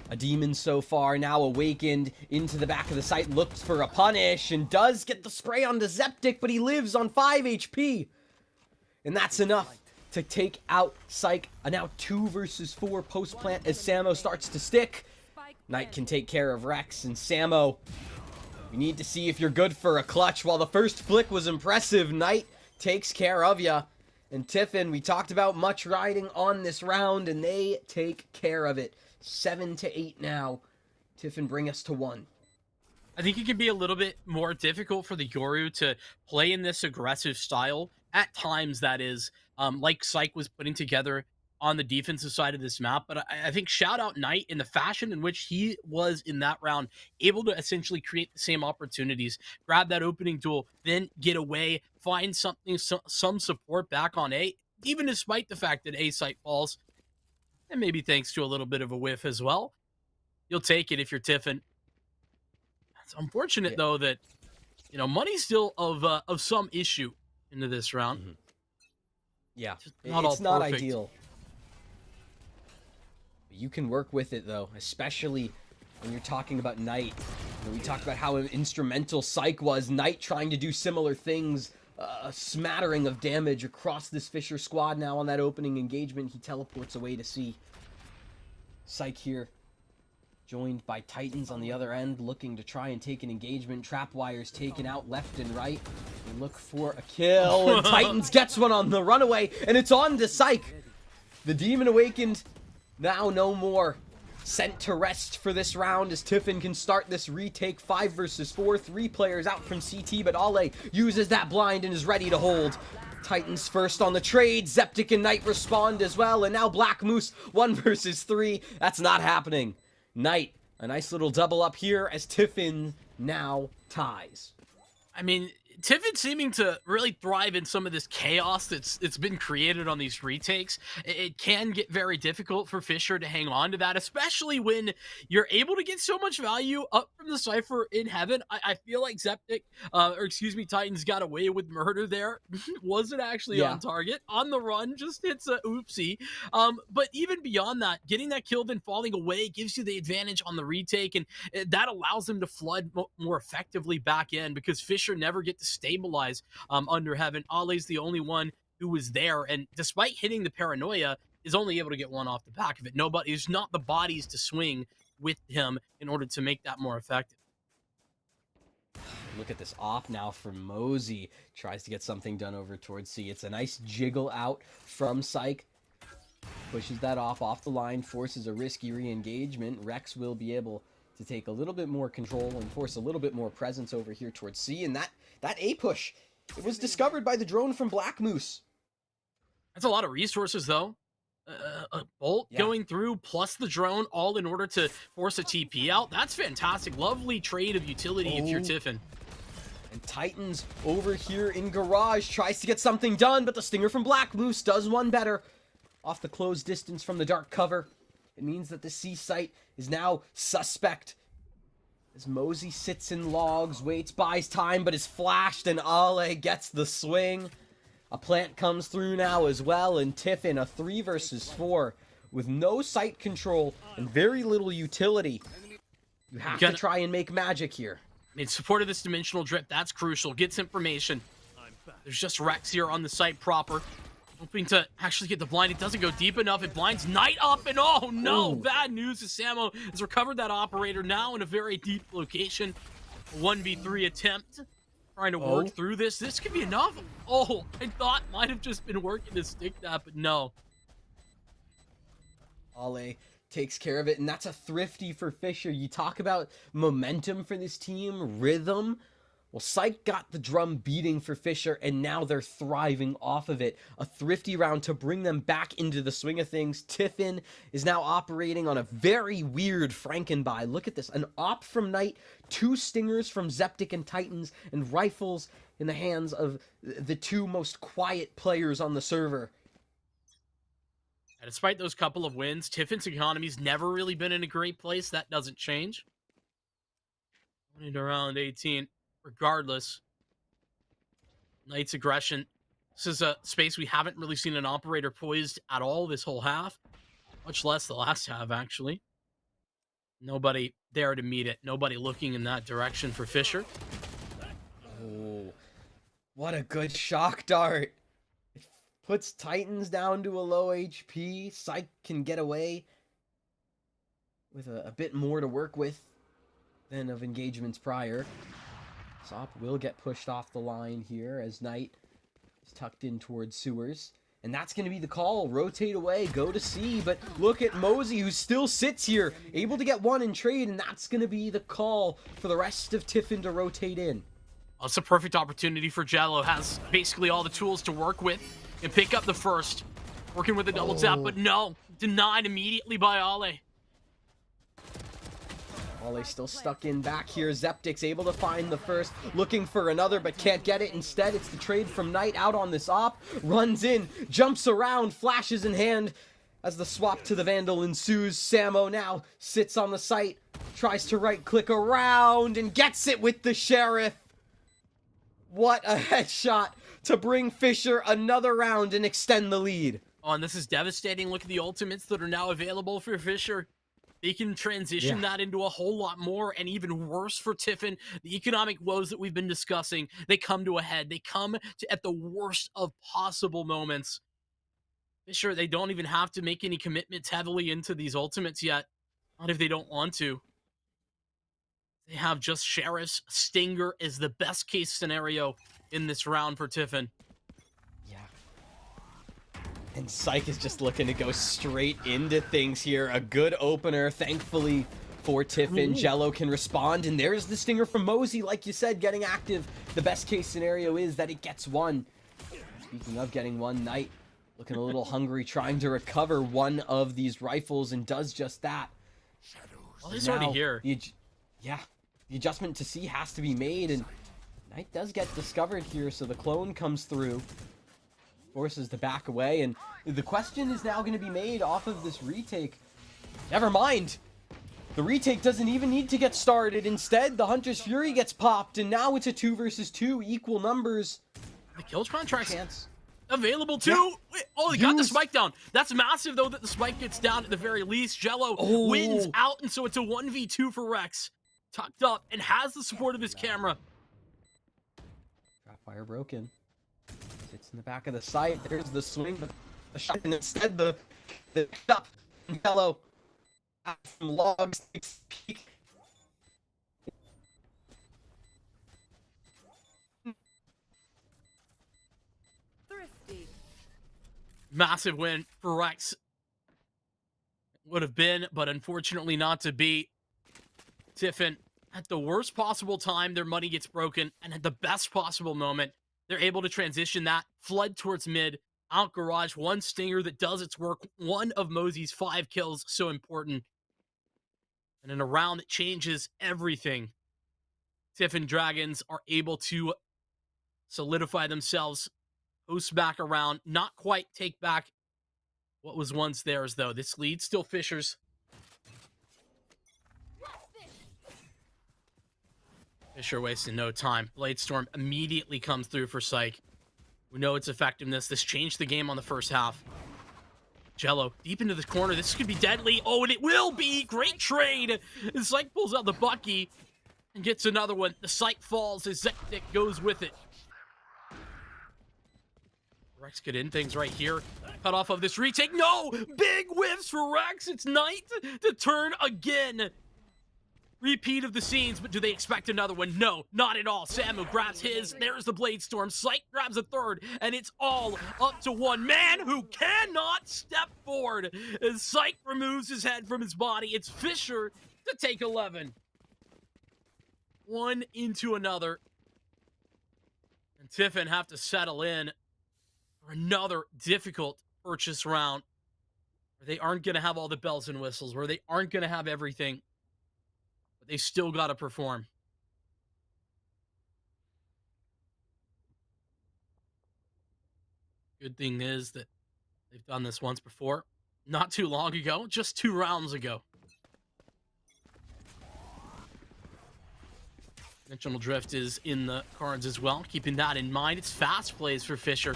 A demon so far, now awakened into the back of the site, looks for a punish, and does get the spray onto Zeptic, but he lives on 5 HP. And that's enough to take out Psych. A now 2 versus 4 post-plant as Samo starts to stick. Knight can take care of Rex, and Samo, you need to see if you're good for a clutch. While the first flick was impressive, Knight takes care of ya. And Tiffin, we talked about much riding on this round, and they take care of it. 7-8 now. Tiffin, bring us to 1. I think it can be a little bit more difficult for the Yoru to play in this aggressive style. At times, that is, like Psych was putting together on the defensive side of this map. But I think shout out Knight in the fashion in which he was in that round, able to essentially create the same opportunities, grab that opening duel, then get away, find something, some support back on A, even despite the fact that A site falls. And maybe thanks to a little bit of a whiff as well. You'll take it if you're Tiffin. It's unfortunate, though, that, you know, money's still of some issue into this round. Mm-hmm. Yeah, it's not ideal. You can work with it, though, especially when you're talking about Knight. We talked about how instrumental Psych was. Knight trying to do similar things. A smattering of damage across this Fisher squad now on that opening engagement. He teleports away to sea. Psych here, joined by Titans on the other end, looking to try and take an engagement. Trap wires taken out left and right. They look for a kill, and Titans gets one on the runaway, and it's on to Psych. The Demon Awakened, now no more. Sent to rest for this round as Tiffin can start this retake. 5 versus 4, 3 players out from CT, but Ale uses that blind and is ready to hold. Titans first on the trade. Zeptic and Knight respond as well, and now Black Moose 1 versus 3. That's not happening. Knight, a nice little double up here as Tiffin now ties. I mean, Tiffin seeming to really thrive in some of this chaos that's been created on these retakes. It can get very difficult for Fisher to hang on to that, especially when you're able to get so much value up from the Cypher in heaven. I feel like Zeptic, or excuse me, Titans got away with murder there. Wasn't actually on target. On the run, just hits a oopsie. But even beyond that, getting that kill then falling away gives you the advantage on the retake, and that allows them to flood more effectively back in because Fisher never get to stabilize under heaven. Ollie's the only one who was there, and despite hitting the paranoia, is only able to get one off the back of it. There's not the bodies to swing with him in order to make that more effective. Look at this op now from Mosey. Tries to get something done over towards C. It's a nice jiggle out from Psych. Pushes that off the line, forces a risky re-engagement. Rex will be able to take a little bit more control and force a little bit more presence over here towards C. And that A push, it was discovered by the drone from Black Moose. That's a lot of resources, though. A bolt going through, plus the drone, all in order to force a TP out. That's fantastic. Lovely trade of utility if you're Tiffin. And Titans over here in Garage tries to get something done, but the stinger from Black Moose does one better. Off the close distance from the dark cover. It means that the C site is now suspect. As Mosey sits in logs, waits, buys time, but is flashed, and Ale gets the swing. A plant comes through now as well, and Tiffin, a 3 versus 4, with no site control and very little utility. You have to try and make magic here. In support of this dimensional drip, that's crucial. Gets information. There's just Rex here on the site proper. Hoping to actually get the blind. It doesn't go deep enough. It blinds Knight up, and oh no! Bad news as Samo has recovered that operator now in a very deep location. A 1v3 attempt. Trying to work through this. This could be enough. Oh, I thought might have just been working to stick that, but no. Ale takes care of it, and that's a thrifty for Fisher. You talk about momentum for this team, rhythm. Well, Psych got the drum beating for Fisher, and now they're thriving off of it. A thrifty round to bring them back into the swing of things. Tiffin is now operating on a very weird Frankenbuy. Look at this. An op from Knight, 2 stingers from Zeptic and Titans, and rifles in the hands of the 2 most quiet players on the server. And despite those couple of wins, Tiffin's economy's never really been in a great place. That doesn't change. Into round 18. Regardless, Knight's aggression. This is a space we haven't really seen an operator poised at all this whole half. Much less the last half, actually. Nobody there to meet it. Nobody looking in that direction for Fisher. Oh, what a good shock dart. It puts Titans down to a low HP. Psych can get away with a bit more to work with than of engagements prior. Sop will get pushed off the line here as Knight is tucked in towards sewers. And that's going to be the call. Rotate away, go to C. But look at Mosey, who still sits here, able to get one in trade. And that's going to be the call for the rest of Tiffin to rotate in. Well, it's a perfect opportunity for Jello. Has basically all the tools to work with and pick up the first. Working with the double tap, but no. Denied immediately by Ale. Ale still stuck in back here. Zeptic's able to find the first, looking for another, but can't get it. Instead, it's the trade from Knight out on this op. Runs in, jumps around, flashes in hand. As the swap to the Vandal ensues, Samo now sits on the site, tries to right-click around, and gets it with the Sheriff. What a headshot to bring Fisher another round and extend the lead. Oh, and this is devastating. Look at the ultimates that are now available for Fisher. They can transition that into a whole lot more, and even worse for Tiffin. The economic woes that we've been discussing, they come to a head. They come to at the worst of possible moments. Fisher, they don't even have to make any commitments heavily into these ultimates yet. Not if they don't want to. They have just Sheriff's. Stinger is the best case scenario in this round for Tiffin. And Psych is just looking to go straight into things here. A good opener, thankfully, for Tiffin. Jello can respond, and there's the stinger from Mosey, like you said, getting active. The best case scenario is that it gets one. Speaking of getting one, Knight looking a little hungry, trying to recover one of these rifles, and does just that. Well, he's already here. The adjustment to C has to be made, and Knight does get discovered here, so the clone comes through. Forces to back away, and the question is now going to be made off of this retake. Never mind. The retake doesn't even need to get started. Instead, the Hunter's Fury gets popped, and now it's a 2 versus 2, equal numbers. The kill contract's Chance. available too. Yeah. Wait, oh, he got the Used. spike down. That's massive, though, that the spike gets down at the very least. Jello Oh. wins out, and so it's a 1v2 for Rex. Tucked up and has the support of his camera. Fire broken. Sits in the back of the site. There's the swing, the shot, and instead the shot from Jello out from logs takes a peek. Thrifty. Massive win for Rex. Would have been, but unfortunately not to be. Tiffin, at the worst possible time, their money gets broken, and at the best possible moment, they're able to transition that, flood towards mid, out garage, one stinger that does its work, one of Mosey's 5 kills, so important. And in a round that changes everything, Tiffin Dragons are able to solidify themselves, post back around, not quite take back what was once theirs, though. This lead still Fisher's. Fisher wasting no time. Bladestorm immediately comes through for Psych. We know its effectiveness. This changed the game on the first half. Jello deep into the corner. This could be deadly. Oh, and it will be. Great trade. And Psych pulls out the Bucky and gets another one. The Psych falls as Zektik goes with it. Rex could end things right here. Cut off of this retake. No! Big whiffs for Rex. It's Knight to turn again. Repeat of the scenes, but do they expect another one? No, not at all. Samu grabs his. There's the Bladestorm. Psych grabs a third, and it's all up to one man who cannot step forward as Psych removes his head from his body. It's Fisher to take 11. One into another. And Tiffin have to settle in for another difficult purchase round where they aren't going to have all the bells and whistles, where they aren't going to have everything. But they still got to perform. Good thing is that they've done this once before. Not too long ago, just 2 rounds ago. Dimensional Drift is in the cards as well. Keeping that in mind, it's fast plays for Fisher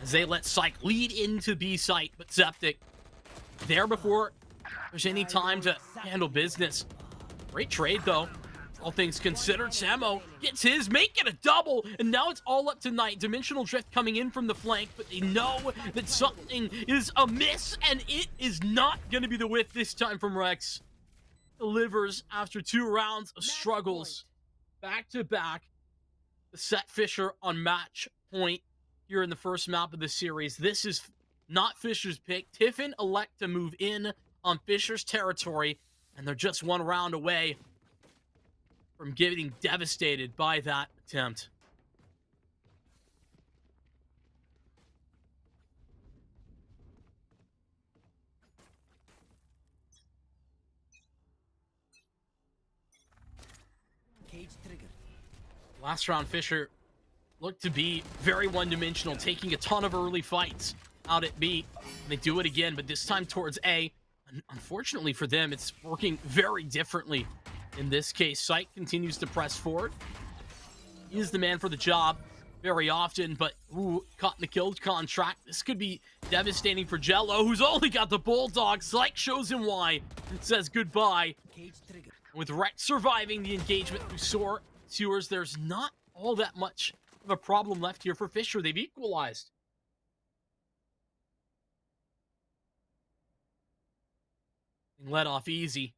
as they let Psych lead into B site, but Septic there before there's any time to handle business. Great trade, though. All things considered, Samo gets his, make it a double, and now it's all up to Knight. Dimensional Drift coming in from the flank, but they know that something is amiss, and it is not going to be the whiff this time from Rex. Delivers after 2 rounds of struggles. Back to back, to set Fisher on match point here in the first map of the series. This is not Fisher's pick. Tiffin elect to move in on Fisher's territory, and they're just 1 round away from getting devastated by that attempt. Last round, Fisher looked to be very one-dimensional, taking a ton of early fights out at B. And they do it again, but this time towards A. Unfortunately for them, it's working very differently in this case. Sight continues to press forward. He is the man for the job very often, but caught in the kill contract. This could be devastating for Jello, who's only got the Bulldog. Psych shows him why. It says goodbye. With Rex surviving the engagement through Sewers, there's not all that much of a problem left here for Fisher. They've equalized. Let off easy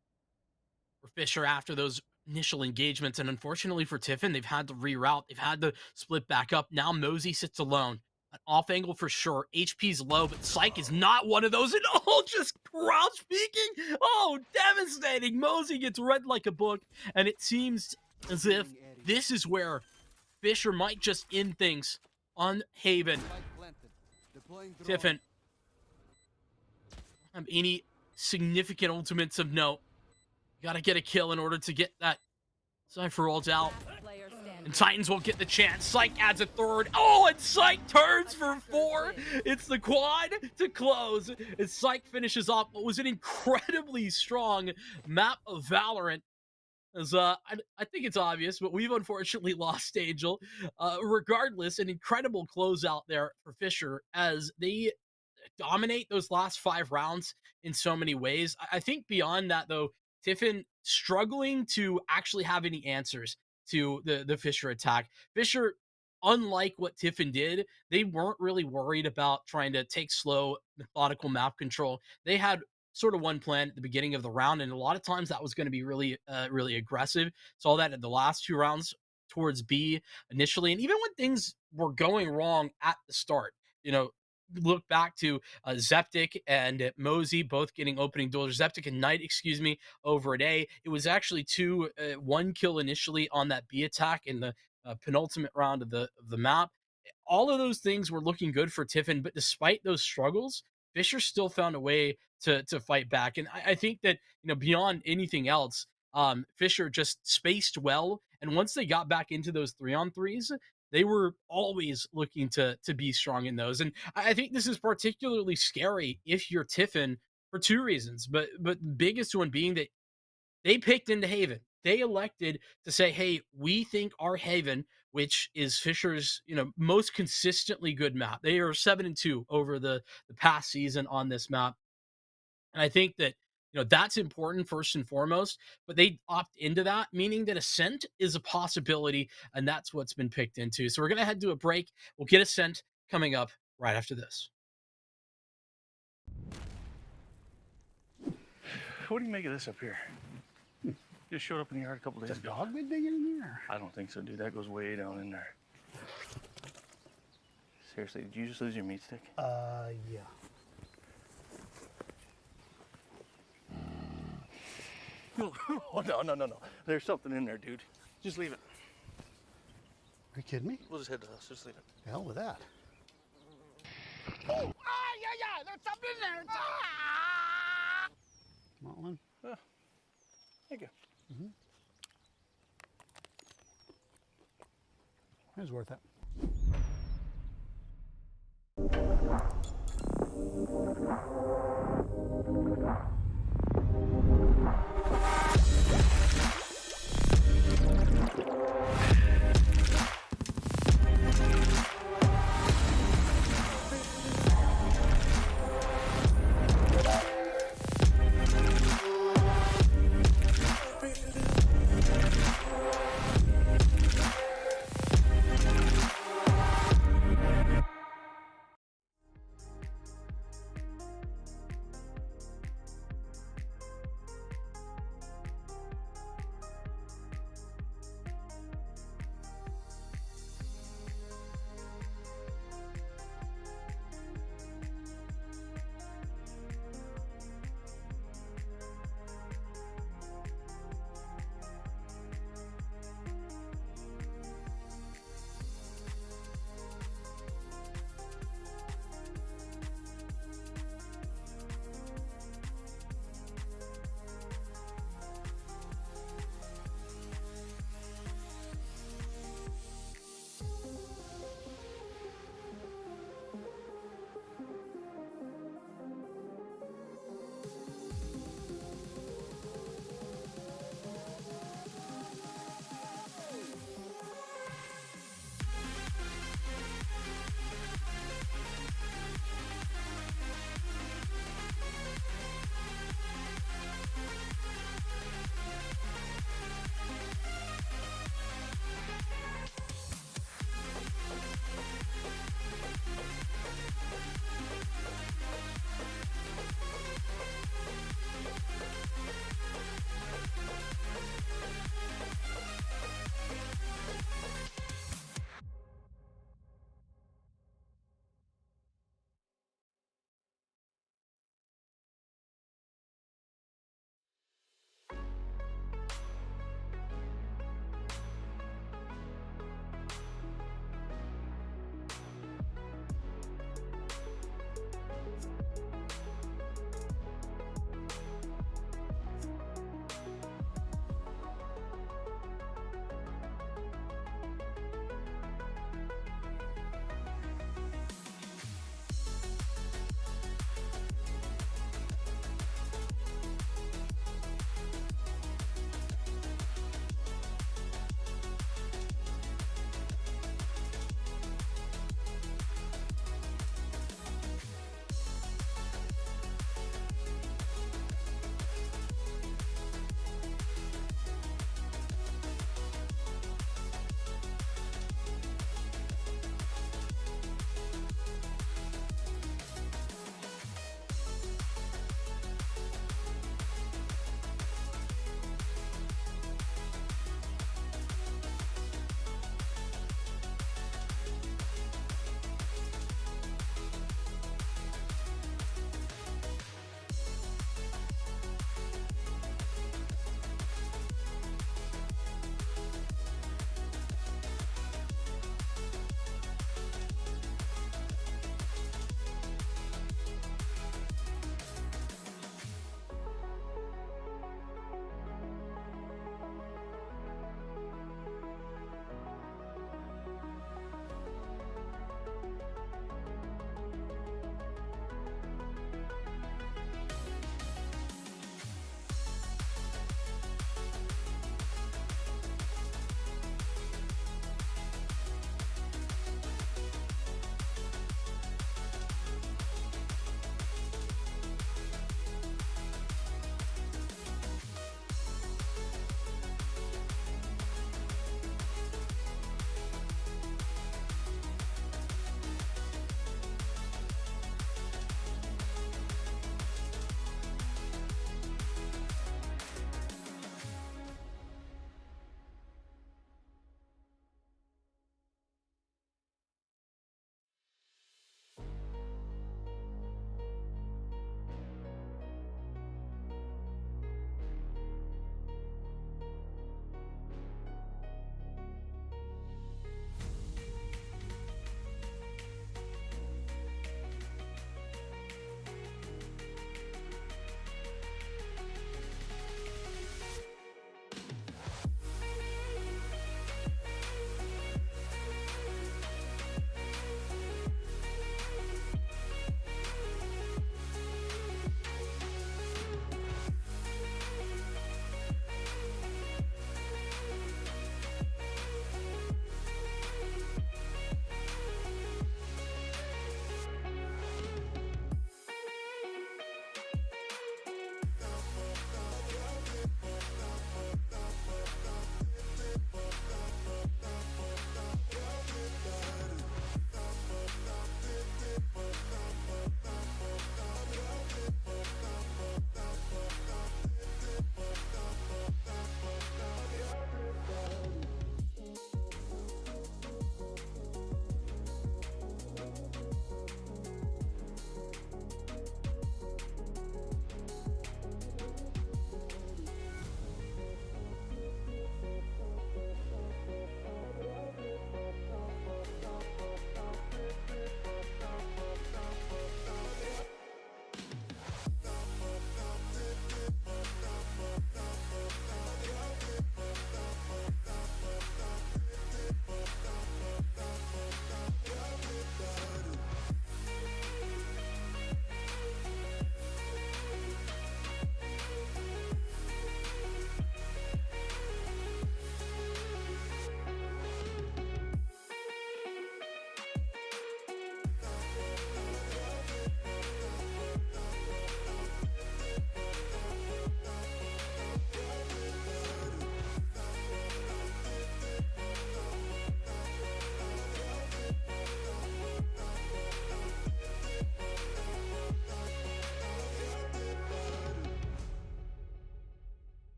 for Fisher after those initial engagements, and unfortunately for Tiffin, they've had to reroute. They've had to split back up. Now Mosey sits alone. An off angle for sure. HP's low, but Psych is not one of those at all. Just crouch peeking. Oh, devastating. Mosey gets read like a book, and it seems as if this is where Fisher might just end things on Haven. Tiffin don't have any significant ultimates of note. Gotta get a kill in order to get that Cypher ult out. Player standing. And Titans will get the chance. Psych adds a third. Oh, and Psych turns for 4. It's the quad to close. As Psych finishes off what was an incredibly strong map of Valorant. As I think it's obvious, but we've unfortunately lost Angel. Regardless, an incredible closeout there for Fisher as they dominate those last 5 rounds in so many ways. I think beyond that, though, Tiffin struggling to actually have any answers to the Fisher attack. Fisher, unlike what Tiffin did, they weren't really worried about trying to take slow, methodical map control. They had sort of one plan at the beginning of the round, and a lot of times that was going to be really, really aggressive. Saw that in the last 2 rounds towards B initially, and even when things were going wrong at the start, you know, look back to Zeptic and Mosey both getting opening duels. Zeptic and Knight, excuse me, over at A. It was actually 1 kill initially on that B attack in the penultimate round of the map. All of those things were looking good for Tiffin, but despite those struggles, Fisher still found a way to fight back. And I think that, you know, beyond anything else, Fisher just spaced well. And once they got back into those 3-on-3s, they were always looking to be strong in those. And I think this is particularly scary if you're Tiffin for 2 reasons. But biggest one being that they picked into Haven. They elected to say, hey, we think our Haven, which is Fisher's, you know, most consistently good map. They are 7-2 over the past season on this map. And I think that, you know, that's important first and foremost, but they opt into that, meaning that Ascent is a possibility, and that's what's been picked into. So we're going to head to a break. We'll get Ascent coming up right after this. What do you make of this up here? Just showed up in the yard a couple days ago. Dog been digging in there? I don't think so, dude. That goes way down in there. Seriously, did you just lose your meat stick? Yeah. Oh, no. There's something in there, dude. Just leave it. Are you kidding me? We'll just head to us. Just leave it. The hell with that. Ah, yeah, there's something in there. Ah! Want one? Thank you. It was worth it.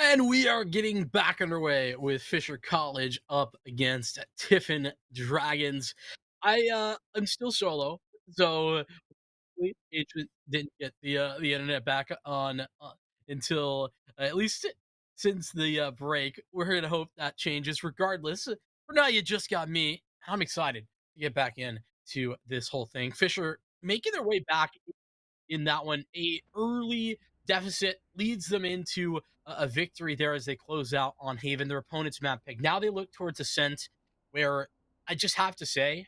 And we are getting back underway with Fisher College up against Tiffin Dragons. I'm still solo, so agent didn't get the internet back on until at least since the break. We're gonna hope that changes. Regardless, for now you just got me. I'm excited to get back in to this whole thing. Fisher making their way back in that one. A early deficit leads them into a victory there as they close out on Haven, their opponent's map pick. Now they look towards Ascent, where I just have to say,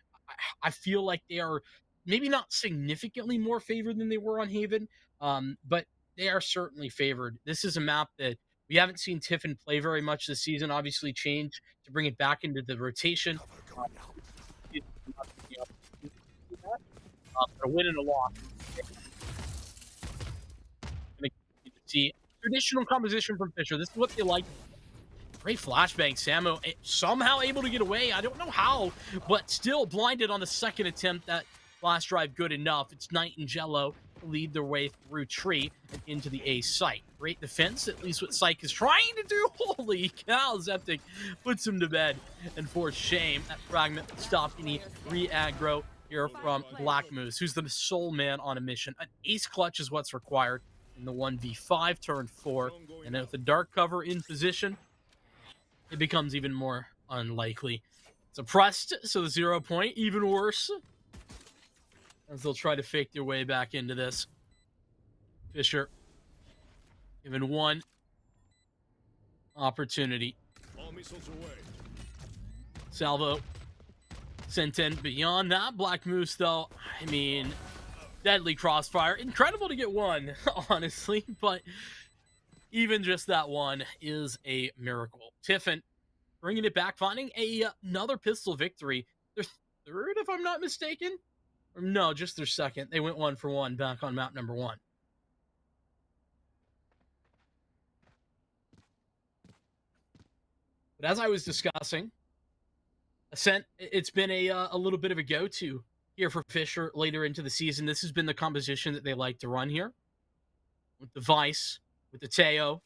I feel like they are maybe not significantly more favored than they were on Haven, but they are certainly favored. This is a map that we haven't seen Tiffin play very much this season. Obviously, change to bring it back into the rotation. A win and a loss. See, traditional composition from Fisher. This is what they like. Great flashbang. Samo somehow able to get away. I don't know how, but still blinded on the second attempt. That flash drive good enough. It's Knight and Jello to lead their way through tree and into the A site. Great defense, at least what Psych is trying to do. Holy cow, Zeptic puts him to bed. And for shame, that fragment stopped any re-aggro here from Black Moose, who's the sole man on a mission. An ace clutch is what's required in the 1v5 turn 4, and with the dark cover in position, it becomes even more unlikely. Suppressed, so the 0 point, even worse, as they'll try to fake their way back into this. Fisher given one opportunity. Salvo sent in. Beyond that, Black Moose, though, I mean, deadly crossfire. Incredible to get one, honestly, but even just that one is a miracle. Tiffin bringing it back, finding another pistol victory. Their third, if I'm not mistaken. Or no, just their second. They went 1 for 1 back on map number 1. But as I was discussing, Ascent, it's been a little bit of a go-to here for Fisher later into the season. This has been the composition that they like to run here. With the Vice, with the Teo.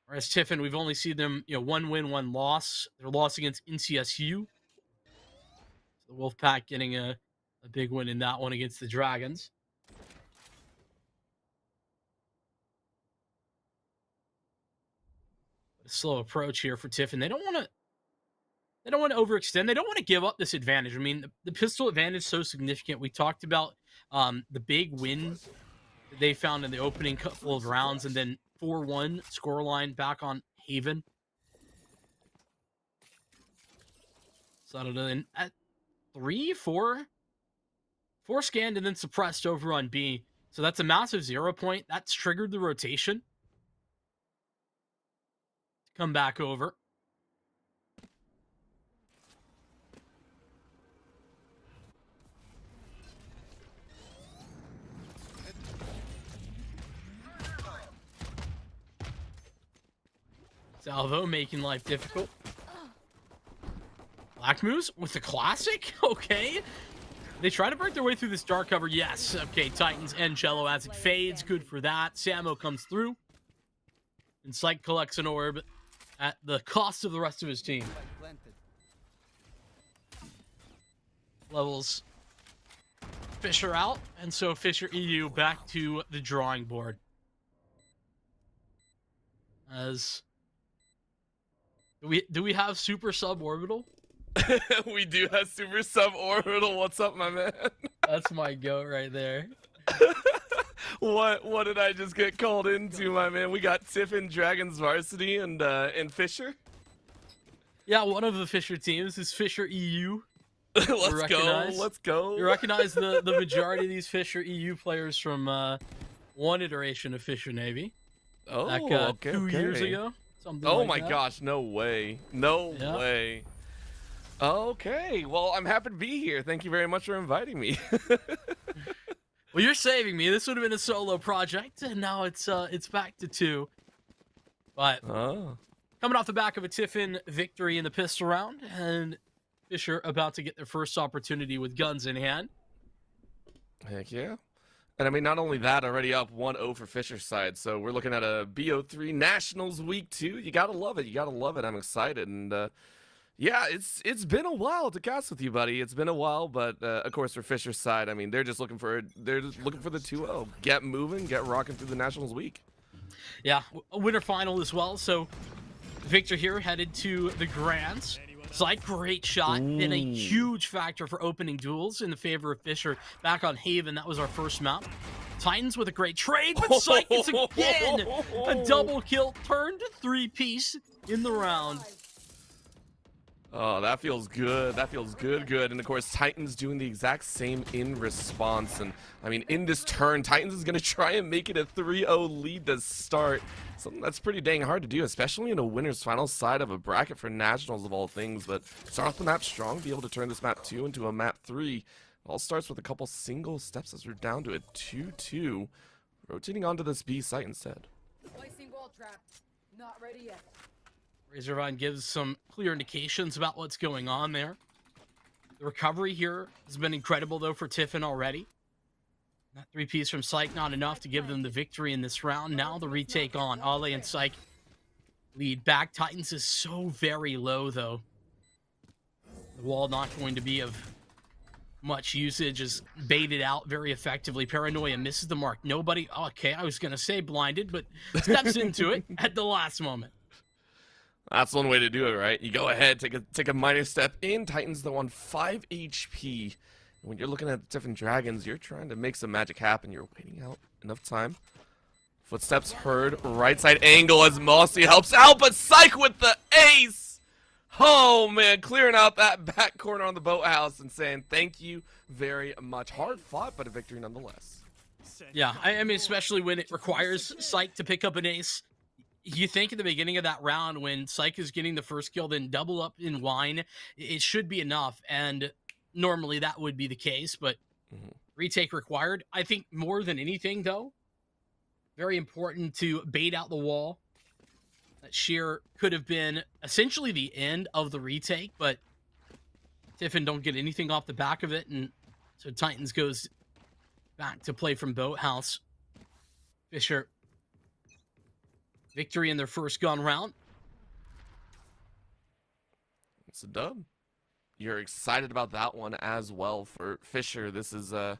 Whereas Tiffin, we've only seen them, 1 win, 1 loss. Their loss against NCSU. So the Wolfpack getting a big win in that one against the Dragons. A slow approach here for Tiffin. They don't want to overextend. They don't want to give up this advantage. I mean, the pistol advantage is so significant. We talked about the big win that they found in the opening couple of rounds, and then 4-1 scoreline back on Haven. Settled in at 4 scanned and then suppressed over on B. So that's a massive 0 point. That's triggered the rotation. Come back over. Salvo making life difficult. Black Moose with the classic. Okay. They try to break their way through this dark cover. Yes. Okay. Titans and Cello as it fades. Good for that. Samo comes through. And Psych collects an orb at the cost of the rest of his team. Levels Fisher out. And so Fisher EU back to the drawing board. As... Do we have Super Suborbital? We do have Super Suborbital. What's up, my man? That's my goat right there. What did I just get called into, my man? We got Tiffin, Dragons Varsity, and Fisher. Yeah, one of the Fisher teams is Fisher EU. Let's go. You recognize the majority of these Fisher EU players from one iteration of Fisher Navy. Oh, back, okay, 2 years ago. Oh like my that. gosh, no way. No way. Okay, well, I'm happy to be here. Thank you very much for inviting me. Well, you're saving me. This would have been a solo project, and now it's back to 2. But coming off the back of a Tiffin victory in the pistol round, and Fisher about to get their first opportunity with guns in hand. Heck yeah. And I mean, not only that, already up 1-0 for Fisher's side. So we're looking at a BO3 Nationals week 2. You gotta love it. You gotta love it. I'm excited. And yeah, it's been a while to cast with you, buddy. It's been a while, but of course for Fisher's side, I mean, they're just looking for the 2-0. Get moving, get rocking through the Nationals week. Yeah, a winter final as well. So Victor here headed to the Grands. It's like great shot. Been a huge factor for opening duels in the favor of Fisher back on Haven. That was our first map. Titans with a great trade, but Psych is again a double kill, turned 3-piece in the round. Oh, that feels good. That feels good. And of course, Titans doing the exact same in response. And I mean, in this turn, Titans is going to try and make it a 3-0 lead to start. Something that's pretty dang hard to do, especially in a winner's final side of a bracket for Nationals of all things. But start off the map strong, be able to turn this map 2 into a map 3. It all starts with a couple single steps as we're down to a 2-2. Rotating onto this B site instead. Placing wall trap. Not ready yet. Razorvine gives some clear indications about what's going on there. The recovery here has been incredible, though, for Tiffin already. That 3-piece from Psych, not enough to give them the victory in this round. Now the retake on Ale and Psych lead back. Titans is so very low, though. The wall not going to be of much usage, is baited out very effectively. Paranoia misses the mark. Nobody, okay, I was going to say blinded, but steps into it at the last moment. That's one way to do it, right? You go ahead, take a minor step in. Titans, though, on 5 HP. When you're looking at the Tiffin Dragons, you're trying to make some magic happen. You're waiting out enough time. Footsteps heard. Right side angle as Mossy helps out, but Psych with the ace! Oh, man, clearing out that back corner on the boathouse and saying thank you very much. Hard fought, but a victory nonetheless. Yeah, I mean, especially when it requires Psych to pick up an ace. You think at the beginning of that round when Psych is getting the first kill, then double up in wine, it should be enough. And normally that would be the case, but retake required. I think more than anything, though, very important to bait out the wall. That sheer could have been essentially the end of the retake, but Tiffin don't get anything off the back of it. And so Titans goes back to play from Boathouse. Fisher, victory in their first gun round. It's a dub. You're excited about that one as well for Fisher. This is, I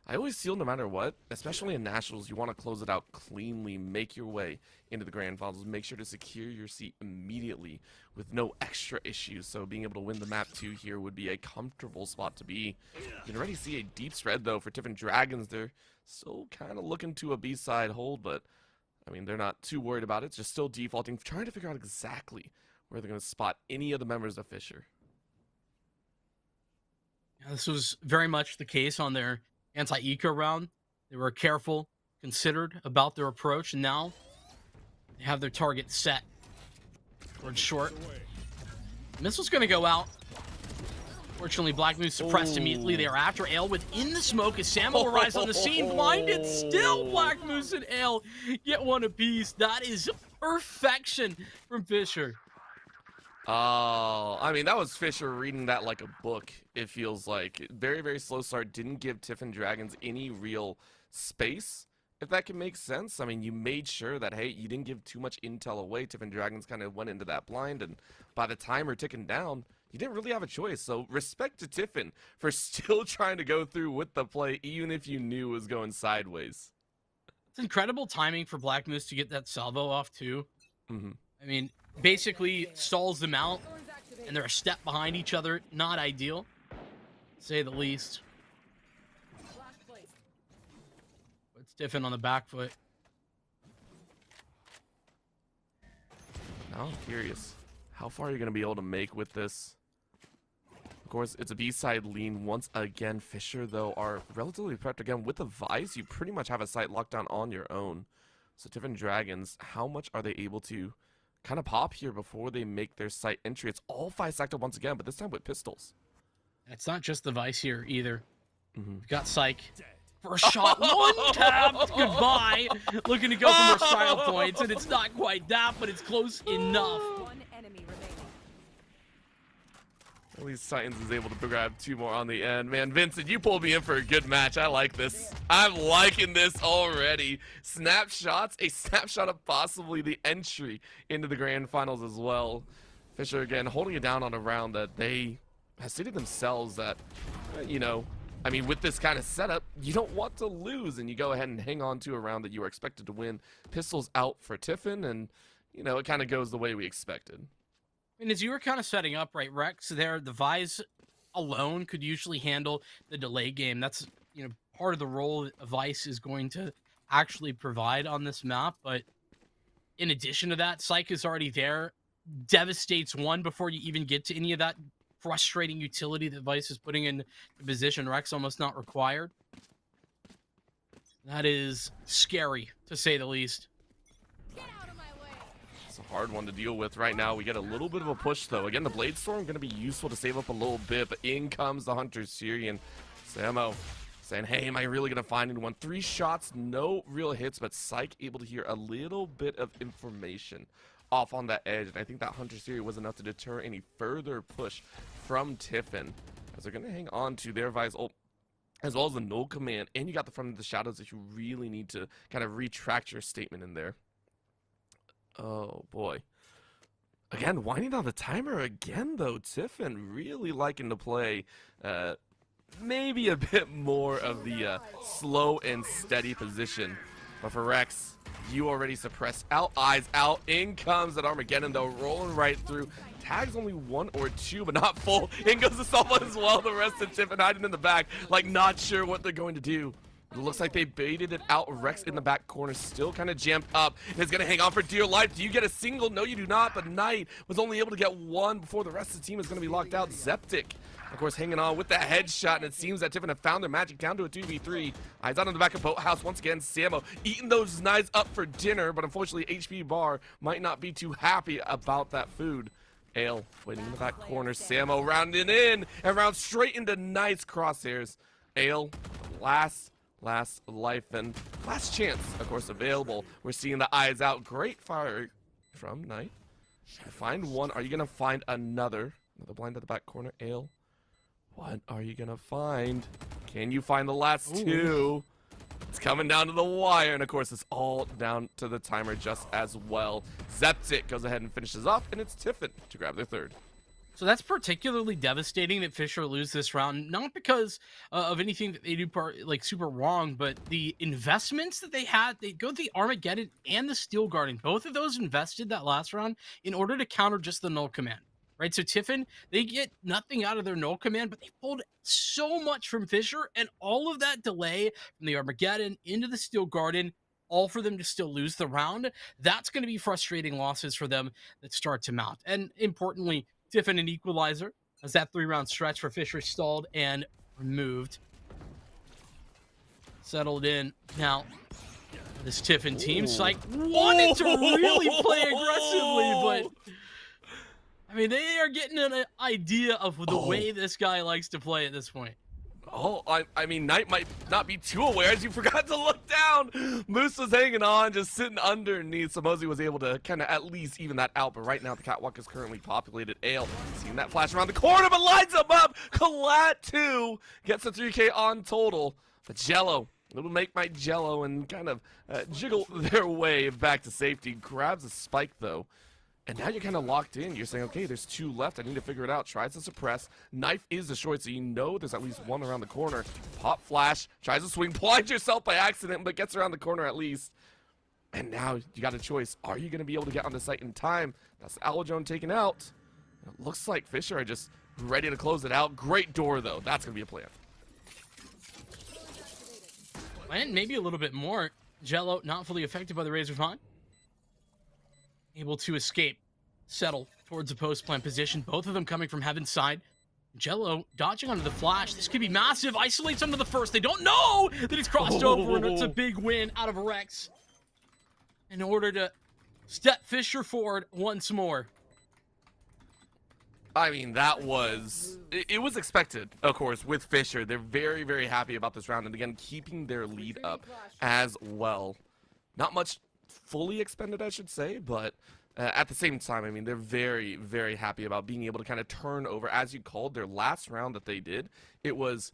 always feel no matter what, especially in Nationals, you want to close it out cleanly, make your way into the Grand Finals, make sure to secure your seat immediately with no extra issues. So being able to win the map 2 here would be a comfortable spot to be. You can already see a deep spread, though, for Tiffin Dragons. They're still kind of looking to a B-side hold, but I mean, they're not too worried about it. It's just still defaulting, trying to figure out exactly where they're going to spot any of the members of Fisher. Yeah, this was very much the case on their anti-eco round. They were careful, considered about their approach, and now they have their target set towards short. Missile's going to go out. Fortunately, Black Moose suppressed immediately thereafter. Ale within the smoke as Samuel arrives on the scene. Blinded still. Black Moose and Ale get one apiece. That is perfection from Fisher. Oh, I mean, that was Fisher reading that like a book, it feels like. Very, very slow start. Didn't give Tiffin Dragons any real space, if that can make sense. I mean, you made sure that, hey, you didn't give too much intel away. Tiffin Dragons kind of went into that blind, and by the timer ticking down, you didn't really have a choice. So respect to Tiffin for still trying to go through with the play, even if you knew it was going sideways. It's incredible timing for Black Moose to get that salvo off, too. Mm-hmm. I mean, basically stalls them out, and they're a step behind each other. Not ideal, to say the least. Puts Tiffin on the back foot. Now I'm curious. How far are you going to be able to make with this? Of course, it's a B-side lean once again. Fisher, though, are relatively prepped again. With the Vice, you pretty much have a site locked down on your own. So Tiffin Dragons, how much are they able to kind of pop here before they make their site entry? It's all 5 stacked up once again, but this time with pistols. It's not just the Vice here, either. Mm-hmm. We've got Psych. First shot, one tapped. Goodbye. Looking to go for more style points, and it's not quite that, but it's close enough. One enemy remaining. At least Titans is able to grab 2 more on the end. Man, Vincent, you pulled me in for a good match. I like this. I'm liking this already. Snapshots, a snapshot of possibly the entry into the grand finals as well. Fisher, again, holding it down on a round that they have stated themselves that, you know, I mean, with this kind of setup, you don't want to lose, and you go ahead and hang on to a round that you were expected to win. Pistols out for Tiffin, and, you know, it kind of goes the way we expected. And as you were kind of setting up, right, Rex, there, the Vise alone could usually handle the delay game. That's, you know, part of the role that Vice is going to actually provide on this map. But in addition to that, Psych is already there, devastates one before you even get to any of that frustrating utility that Vice is putting in the position. Rex almost not required. That is scary, to say the least. It's a hard one to deal with right now. We get a little bit of a push, though. Again, the Blade Storm going to be useful to save up a little bit, but in comes the Hunter Syrian. Samo saying, hey, am I really going to find anyone? 3 shots, no real hits, but Psych able to hear a little bit of information off on that edge, and I think that Hunter Syrian was enough to deter any further push from Tiffin, as they're going to hang on to their Vise ult, as well as the null command, and you got the front of the shadows that you really need to kind of retract your statement in there. Oh, boy. Again, winding down the timer again, though. Tiffin really liking to play maybe a bit more of the slow and steady position. But for Rex, you already suppressed out, eyes out. In comes that Armageddon, though, rolling right through. Tags only 1 or 2, but not full. In goes the Salva as well. The rest of Tiffin hiding in the back, like not sure what they're going to do. It looks like they baited it out. Rex in the back corner, still kind of jammed up. And is going to hang on for dear life. Do you get a single? No, you do not. But Knight was only able to get 1 before the rest of the team is going to be locked out. Zeptic, of course, hanging on with the headshot. And it seems that Tiffin have found their magic down to a 2v3. Eyes out on the back of Boathouse once again. Samo eating those knives up for dinner. But unfortunately, HP Bar might not be too happy about that food. Ale waiting in the back corner. Samo rounding in and round straight into Knight's crosshairs. Ale, last life and last chance, of course, available. We're seeing the eyes out. Great fire from Knight. Find one. Are you going to find another? Another blind at the back corner. Ale, what are you going to find? Can you find the last 2? It's coming down to the wire, and of course, it's all down to the timer just as well. Zeptic goes ahead and finishes off, and it's Tiffin to grab their 3rd. So that's particularly devastating that Fisher lose this round, not because of anything that they do like super wrong, but the investments that they had. They go the Armageddon and the Steel Guardian. Both of those invested that last round in order to counter just the null command, right? So Tiffin, they get nothing out of their null command, but they pulled so much from Fisher, and all of that delay from the Armageddon into the Steel Guardian, all for them to still lose the round. That's going to be frustrating losses for them that start to mount. And importantly, Tiffin an equalizer as that 3-round stretch for Fisher stalled and removed. Settled in. Now, this Tiffin team, Psych wanted to really play aggressively, but I mean, they are getting an idea of the way this guy likes to play at this point. Oh, I mean, Knight might not be too aware as you forgot to look down. Moose was hanging on, just sitting underneath. Samosi was able to kind of at least even that out, but right now the catwalk is currently populated. Ale, seeing that flash around the corner, but lines him up. Collat 2 gets a 3K on total. But Jello, it'll make my Jello and kind of jiggle their way back to safety. Grabs a spike, though. And now you're kind of locked in. You're saying, okay, there's 2 left. I need to figure it out. Tries to suppress. Knife is destroyed, so you know there's at least 1 around the corner. Pop flash. Tries to swing. Blinds yourself by accident, but gets around the corner at least. And now you got a choice. Are you going to be able to get on the site in time? That's Alojone taken out. It looks like Fisher are just ready to close it out. Great door, though. That's going to be a plan. And maybe a little bit more. Jello not fully affected by the Razor Vine. Able to escape, settle towards the post plant position. Both of them coming from Heaven's side. Jello dodging onto the flash. This could be massive. Isolates onto the first. They don't know that he's crossed over, and it's a big win out of Rex in order to step Fisher forward once more. I mean, that was... It was expected, of course, with Fisher. They're very, very happy about this round. And again, keeping their lead up as well. Not much fully expended, I should say, but At the same time, I mean, they're very, very happy about being able to kind of turn over, as you called, their last round that they did. It was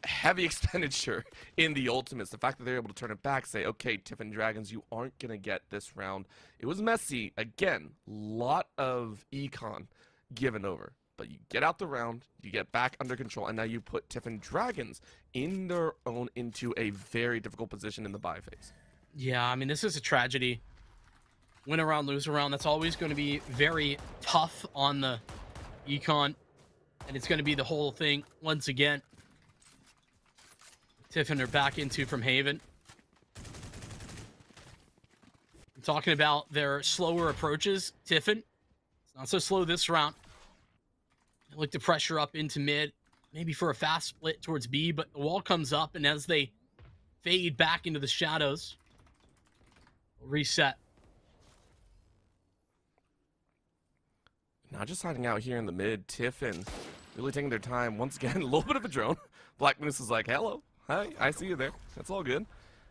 heavy expenditure in the ultimates. The fact that they're able to turn it back, say, okay, Tiffin Dragons, you aren't going to get this round. It was messy. Again, lot of econ given over. But you get out the round, you get back under control, and now you put Tiffin Dragons in their own into a very difficult position in the bye phase. Yeah, I mean, this is a tragedy. Win a round, lose a round. That's always going to be very tough on the econ. And it's going to be the whole thing once again. Tiffin are back into from Haven. I'm talking about their slower approaches. Tiffin, it's not so slow this round. They look to pressure up into mid, maybe for a fast split towards B, but the wall comes up, and as they fade back into the shadows, reset. Now just hiding out here in the mid, Tiffin really taking their time. Once again, a little bit of a drone. Black Moose is like, hello, hi, I see you there. That's all good.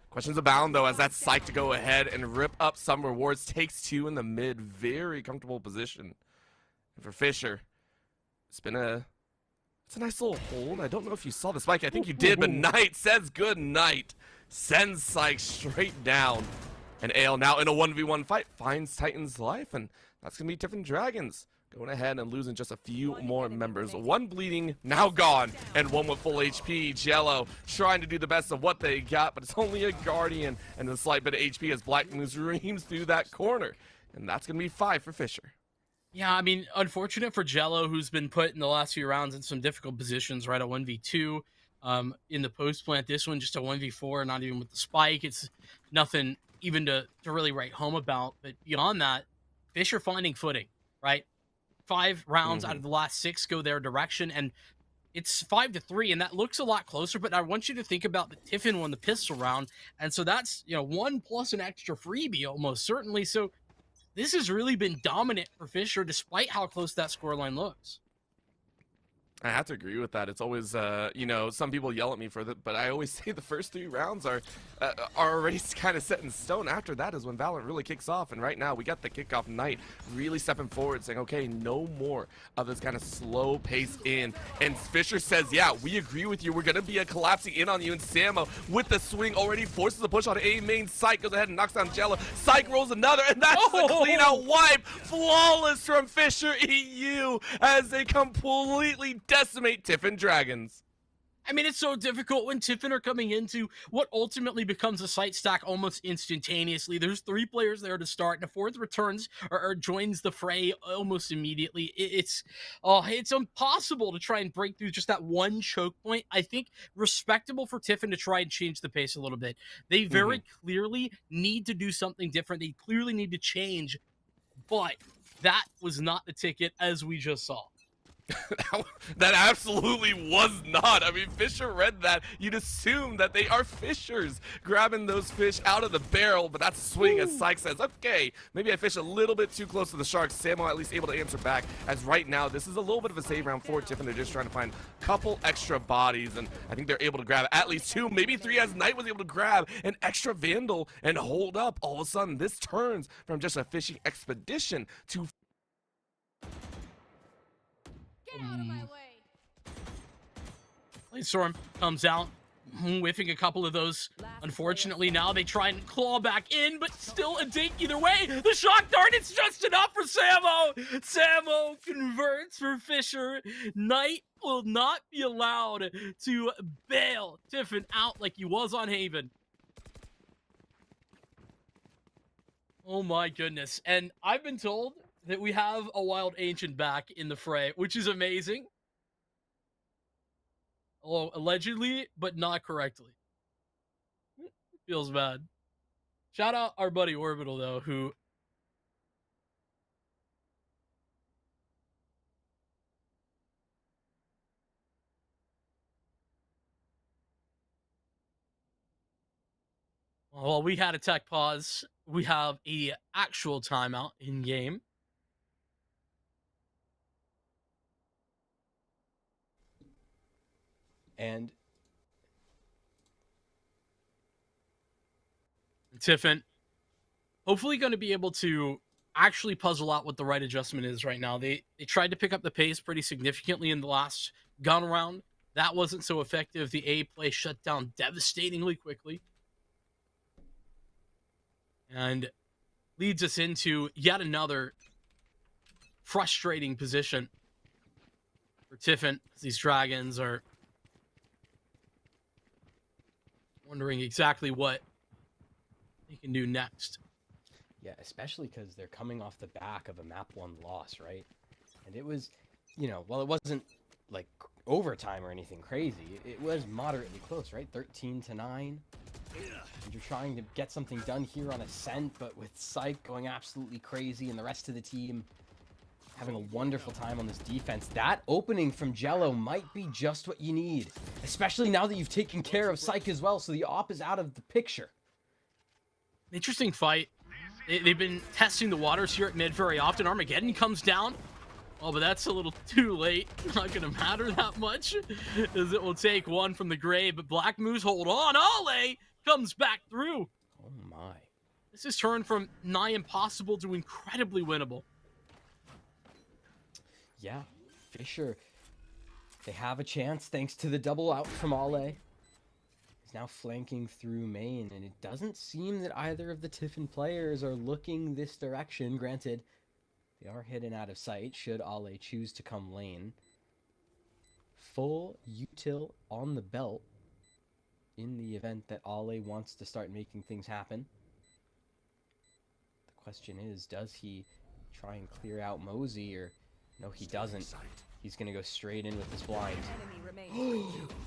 Questions abound, though, as that's psyched to go ahead and rip up some rewards. Takes 2 in the mid. Very comfortable position. And for Fisher, it's a nice little hold. I don't know if you saw the spike. I think you did, but Knight says good night. Sends Psych straight down. And Ale now in a 1v1 fight finds Titan's life, and that's going to be Tiffin Dragons going ahead and losing just a few more members. One bleeding, now gone, and one with full HP. Jello trying to do the best of what they got, but it's only a Guardian and a slight bit of HP as Black Moose reams through that corner. And that's going to be 5 for Fisher. Yeah, I mean, unfortunate for Jello, who's been put in the last few rounds in some difficult positions, right? A 1v2 in the post plant. This one just a 1v4, not even with the spike. It's nothing even to really write home about. But beyond that, Fisher finding footing, right? 5 rounds out of the last 6 go their direction, and it's 5-3, and that looks a lot closer. But I want you to think about the Tiffin won the pistol round, and so that's 1 plus an extra freebie almost certainly. So this has really been dominant for Fisher, despite how close that scoreline looks. I have to agree with that. It's always, some people yell at me for that, but I always say the first 3 rounds are already kind of set in stone. After that is when Valorant really kicks off, and right now we got the kickoff Knight really stepping forward, saying, okay, no more of this kind of slow pace in. And Fisher says, yeah, we agree with you. We're going to be collapsing in on you, and Samo with the swing already forces the push on A main. Psych goes ahead and knocks down Jello. Psych rolls another, and that's the clean out wipe. Flawless from Fisher EU as they completely decimate Tiffin Dragons. I mean, it's so difficult when Tiffin are coming into what ultimately becomes a site stack almost instantaneously. There's 3 players there to start, and a 4th returns or joins the fray almost immediately. It's impossible to try and break through just that one choke point. I think respectable for Tiffin to try and change the pace a little bit. They very clearly need to do something different. They clearly need to change, but that was not the ticket, as we just saw. That absolutely was not. I mean, Fisher read that. You'd assume that they are fishers grabbing those fish out of the barrel, but that's a swing as Syke says, okay, maybe I fish a little bit too close to the sharks. Samo at least able to answer back, as right now this is a little bit of a save round for Tiffin. They're just trying to find a couple extra bodies, and I think they're able to grab at least 2, maybe 3, as Knight was able to grab an extra Vandal and hold up. All of a sudden, this turns from just a fishing expedition to Out of my way. Storm comes out, whiffing a couple of those. Unfortunately, now they try and claw back in, but still a dink either way. The shock dart, it's just enough for Samo. Samo converts for Fisher. Knight will not be allowed to bail Tiffin out like he was on Haven. Oh my goodness. And I've been told that we have a Wild Ancient back in the fray, which is amazing. Although allegedly, but not correctly. Feels bad. Shout out our buddy Orbital, though, who... Well, we had a tech pause. We have a actual timeout in game. And Tiffin, hopefully going to be able to actually puzzle out what the right adjustment is right now. They tried to pick up the pace pretty significantly in the last gun round. That wasn't so effective. The A play shut down devastatingly quickly. And leads us into yet another frustrating position for Tiffin. These Dragons are wondering exactly what they can do next. Yeah, especially because they're coming off the back of a map 1 loss, right? And it was, you know, well, it wasn't like overtime or anything crazy. It was moderately close, right? 13-9. And you're trying to get something done here on Ascent, but with Psych going absolutely crazy and the rest of the team having a wonderful time on this defense. That opening from Jello might be just what you need, especially now that you've taken care of Psych as well, so the op is out of the picture. Interesting fight. They've been testing the waters here at mid very often. Armageddon comes down. Oh, but that's a little too late. Not going to matter that much, as it will take one from the grave. But Black Moose, hold on. Ale comes back through. Oh, my. This is turned from nigh impossible to incredibly winnable. Yeah, Fisher, they have a chance thanks to the double out from Ale. He's now flanking through main, and it doesn't seem that either of the Tiffin players are looking this direction. Granted, they are hidden out of sight should Ale choose to come lane. Full util on the belt in the event that Ale wants to start making things happen. The question is, does he try and clear out Mosey, or no, he doesn't. He's going to go straight in with this blind.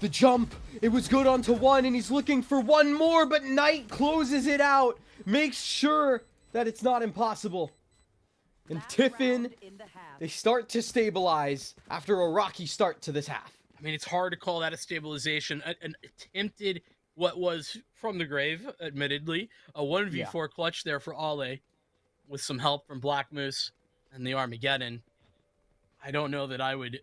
The jump! It was good onto one, and he's looking for one more, but Knight closes it out. Makes sure that it's not impossible. And Tiffin, they start to stabilize after a rocky start to this half. I mean, it's hard to call that a stabilization. An attempted, what was from the grave, admittedly, a 1v4 clutch there for Ale with some help from Black Moose and the Armageddon. I don't know that I would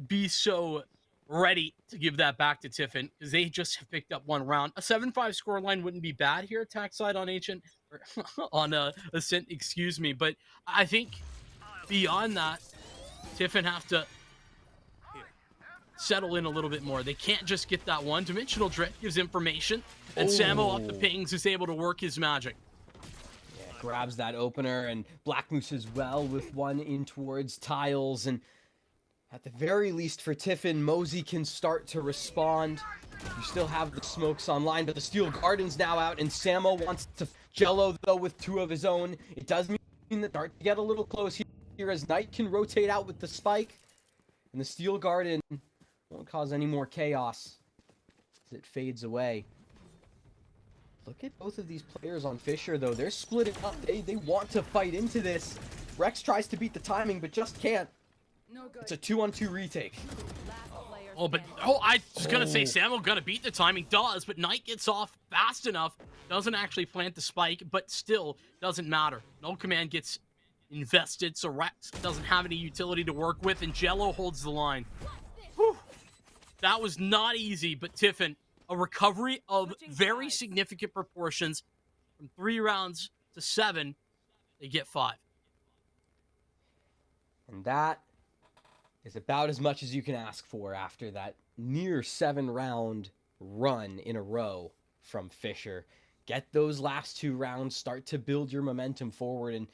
be so ready to give that back to Tiffin, because they just have picked up one round. A 7-5 scoreline wouldn't be bad here, attack side on Ancient, or on Ascent, excuse me. But I think beyond that, Tiffin have to settle in a little bit more. They can't just get that one. Dimensional Drift gives information, and Samo off the pings is able to work his magic. Grabs that opener, and Black Moose as well with one in towards tiles. And at the very least for Tiffin, Mosey can start to respond. You still have the smokes online, but the Steel Garden's now out, and Samo wants to Jello though with 2 of his own. It does mean that start to get a little close here as Knight can rotate out with the spike, and the Steel Garden won't cause any more chaos as it fades away. Look at both of these players on Fisher, though. They're splitting up. They want to fight into this. Rex tries to beat the timing, but just can't. It's a 2-on-2 retake. Oh, but I was gonna say Samo gonna beat the timing, does, but Knight gets off fast enough, doesn't actually plant the spike, but still doesn't matter. No command gets invested, so Rex doesn't have any utility to work with, and Jello holds the line. Whew. That was not easy, but Tiffin, a recovery of very significant proportions from 3 rounds to 7. They get 5. And that is about as much as you can ask for after that near 7-round run in a row from Fisher. Get those last 2 rounds, start to build your momentum forward, and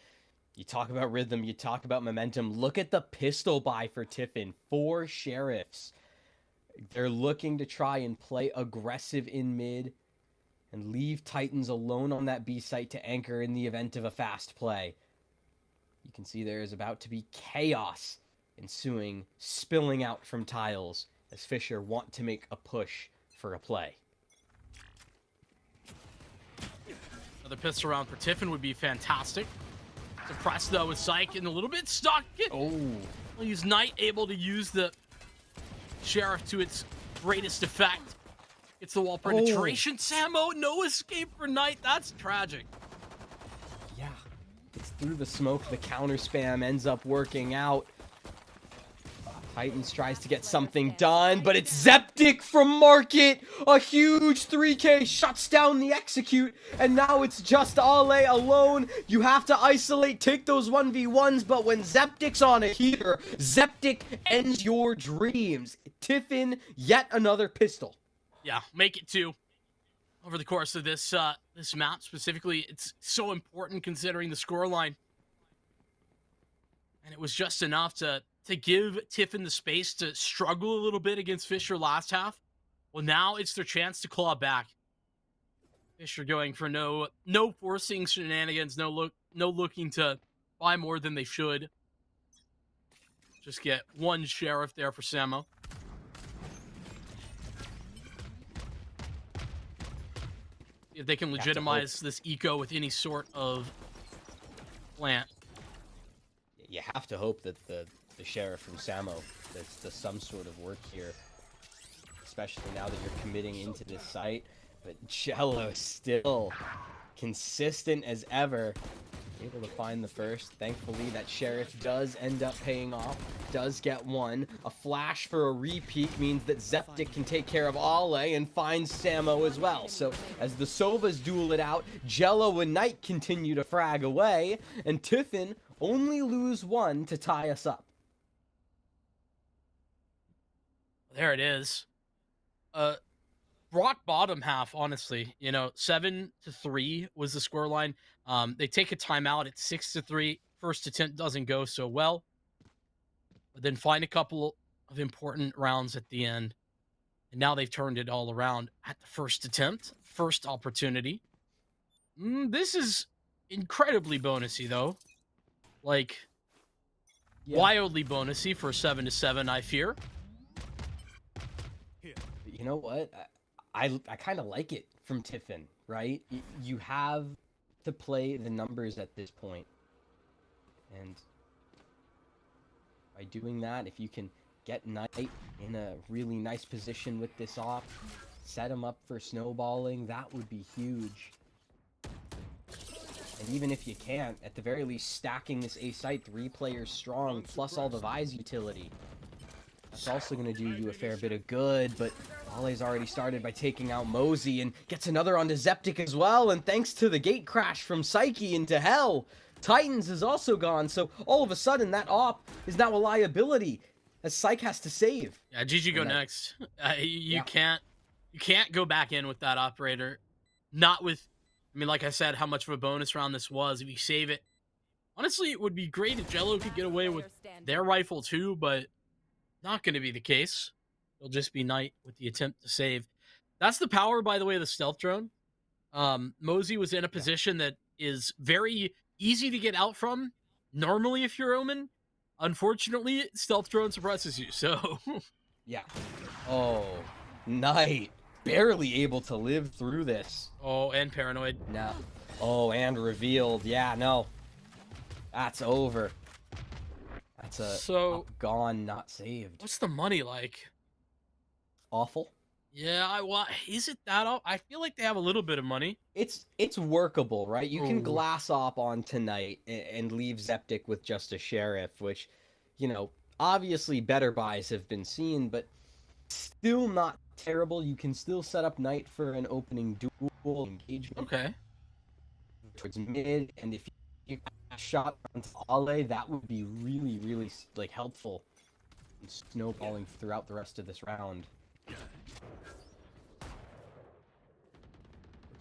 you talk about rhythm, you talk about momentum. Look at the pistol buy for Tiffin. 4 sheriffs. They're looking to try and play aggressive in mid and leave Titans alone on that B site to anchor in the event of a fast play. You can see there is about to be chaos ensuing, spilling out from tiles as Fisher want to make a push for a play. Another pistol round for Tiffin would be fantastic. Suppressed though with Psych and a little bit stuck. Oh. He's Knight able to use the Sheriff to its greatest effect. It's the wall penetration. Samo, no escape for Knight. That's tragic. Yeah. It's through the smoke. The counter spam ends up working out. Titans tries to get something done, but it's Zeptic from Market. A huge 3K shuts down the execute, and now it's just Ale alone. You have to isolate, take those 1v1s, but when Zeptic's on a heater, Zeptic ends your dreams. Tiffin, yet another pistol. Yeah, make it 2 over the course of this this map specifically. It's so important considering the scoreline. And it was just enough to give Tiffin the space to struggle a little bit against Fisher last half. Well, now it's their chance to claw back. Fisher going for no forcing shenanigans, no looking to buy more than they should. Just get one sheriff there for Samo. If they can legitimize this eco with any sort of plant. You have to hope that the sheriff from Samo does some sort of work here, especially now that you're committing into this site. But Jello still consistent as ever, able to find the first. Thankfully, that sheriff does end up paying off, does get one. A flash for a repeat means that Zeptic can take care of Ale and find Samo as well. So as the Sovas duel it out, Jello and Knight continue to frag away, and Tiffin only lose one to tie us up. There it is. Rock bottom half, honestly. 7-3 was the scoreline. They take a timeout at 6-3. First attempt doesn't go so well, but then find a couple of important rounds at the end. And now they've turned it all around at the first attempt, first opportunity. This is incredibly bonusy, though. Like, wildly bonusy for 7-7, I fear. You know what? I kind of like it from Tiffin, right? You have to play the numbers at this point. And by doing that, if you can get Knight in a really nice position with this off, set him up for snowballing, that would be huge. And even if you can't, at the very least, stacking this A site 3 players strong, plus all the Vise utility. That's also going to do you a fair bit of good, but Ale's already started by taking out Mosey and gets another onto Zeptic as well, and thanks to the gate crash from Psyche into Hell, Titans is also gone, so all of a sudden that op is now a liability, as Psyche has to save. Yeah, GG go next. You can't go back in with that operator. Not with, like I said, how much of a bonus round this was. If you save it, honestly, it would be great if Jello could get away with their rifle too, but not going to be the case. It'll just be Knight with the attempt to save. That's the power, by the way, of the stealth drone. Mosey was in a position that is very easy to get out from, normally if you're Omen. Unfortunately, stealth drone suppresses you, so... Yeah. Oh, Knight. Barely able to live through this. Oh, and paranoid. No. Oh, and revealed. Yeah, no. That's over. That's a gone, not saved. What's the money like? Awful. Yeah, is it that off? I feel like they have a little bit of money. It's workable, right? You can glass op on tonight and leave Zeptic with just a sheriff, which, obviously better buys have been seen, but still not terrible. You can still set up Knight for an opening duel engagement. Okay. Towards mid, and if you shot onto Ale, that would be really, really helpful in snowballing throughout the rest of this round.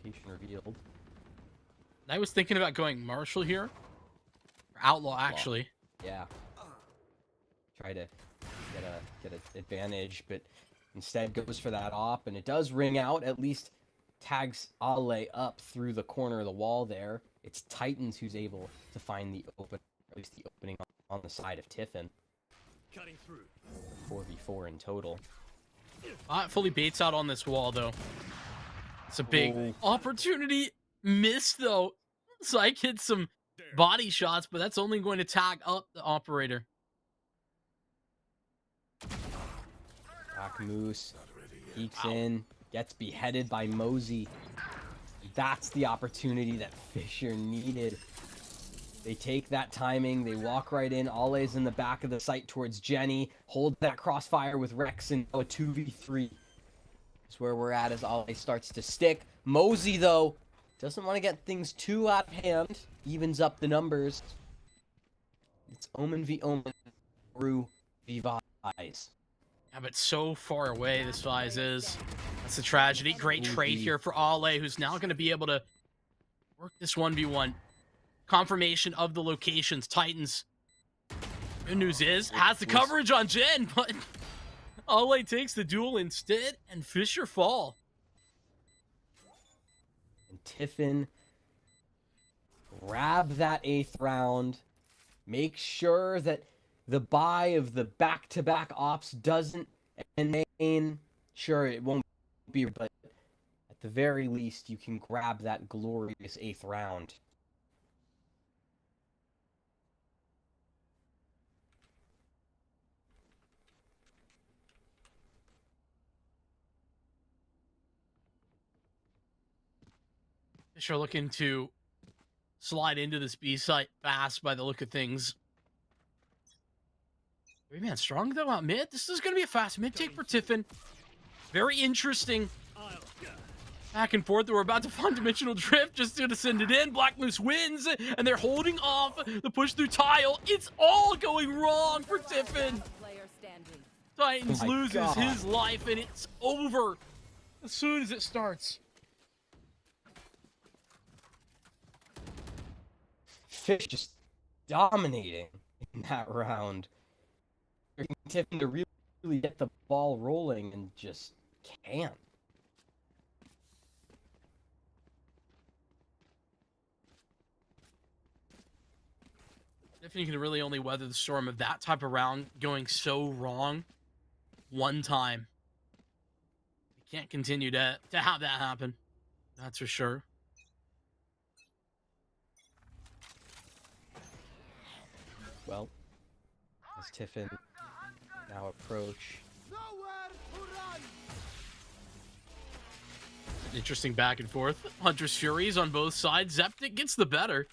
Location revealed. I was thinking about going Marshall here. Or Outlaw, actually. Yeah. Try to get an advantage, but instead goes for that op, and it does ring out, at least tags Ale up through the corner of the wall there. It's Titans who's able to find the opening on the side of Tiffin. Cutting through. 4v4 in total. Fully baits out on this wall, though. It's a big opportunity. Missed, though. Psych hit some body shots, but that's only going to tag up the operator. Black Moose peeks in, gets beheaded by Mosey. That's the opportunity that Fisher needed. They take that timing. They walk right in. Ole's in the back of the site towards Jenny. Hold that crossfire with Rex and a 2v3. That's where we're at as Ole starts to stick. Mosey, though, doesn't want to get things too out of hand. Evens up the numbers. It's Omen v Omen. Through v Vise. Yeah, but so far away this Vise is. That's a tragedy. Great trade here for Ole, who's now going to be able to work this 1v1. Confirmation of the locations. Titans. Good news is, has the coverage on Jen, but Ole takes the duel instead, and Fisher fall. And Tiffin grab that 8th round. Make sure that the buy of the back-to-back ops doesn't end. Sure, it won't be, but at the very least, you can grab that glorious 8th round. Fisher looking to slide into this B site fast by the look of things. 3-man strong though out mid. This is going to be a fast mid take for Tiffin. Very interesting. Back and forth. We're about to find Dimensional Drift just to send it in. Black Moose wins, and they're holding off the push through tile. It's all going wrong for Tiffin. Titans loses his life, and it's over as soon as it starts. Fish just dominating in that round. Tiffin to really get the ball rolling and just can't. Tiffin can really only weather the storm of that type of round going so wrong one time. You can't continue to have that happen. That's for sure. Well, as Tiffin now approach. Interesting back and forth. Hunter's Furies on both sides. Zeptic gets the better.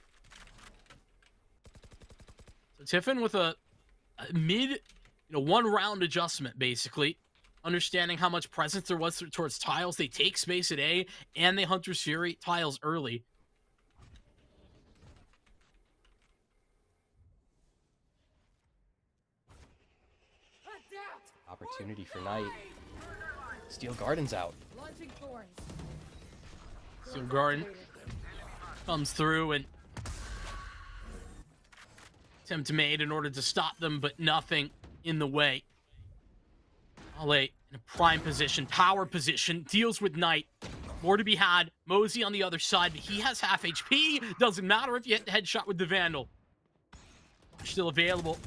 So Tiffin with a mid, one round adjustment, basically. Understanding how much presence there was towards tiles. They take space at A, and they Hunter's Fury tiles early. Opportunity for Knight. Steel Garden's out. Steel Garden comes through and attempt made in order to stop them, but nothing in the way. Ole in a prime position, power position, deals with Knight. More to be had. Mosey on the other side, but he has half HP. Doesn't matter if you hit the headshot with the Vandal. Still available.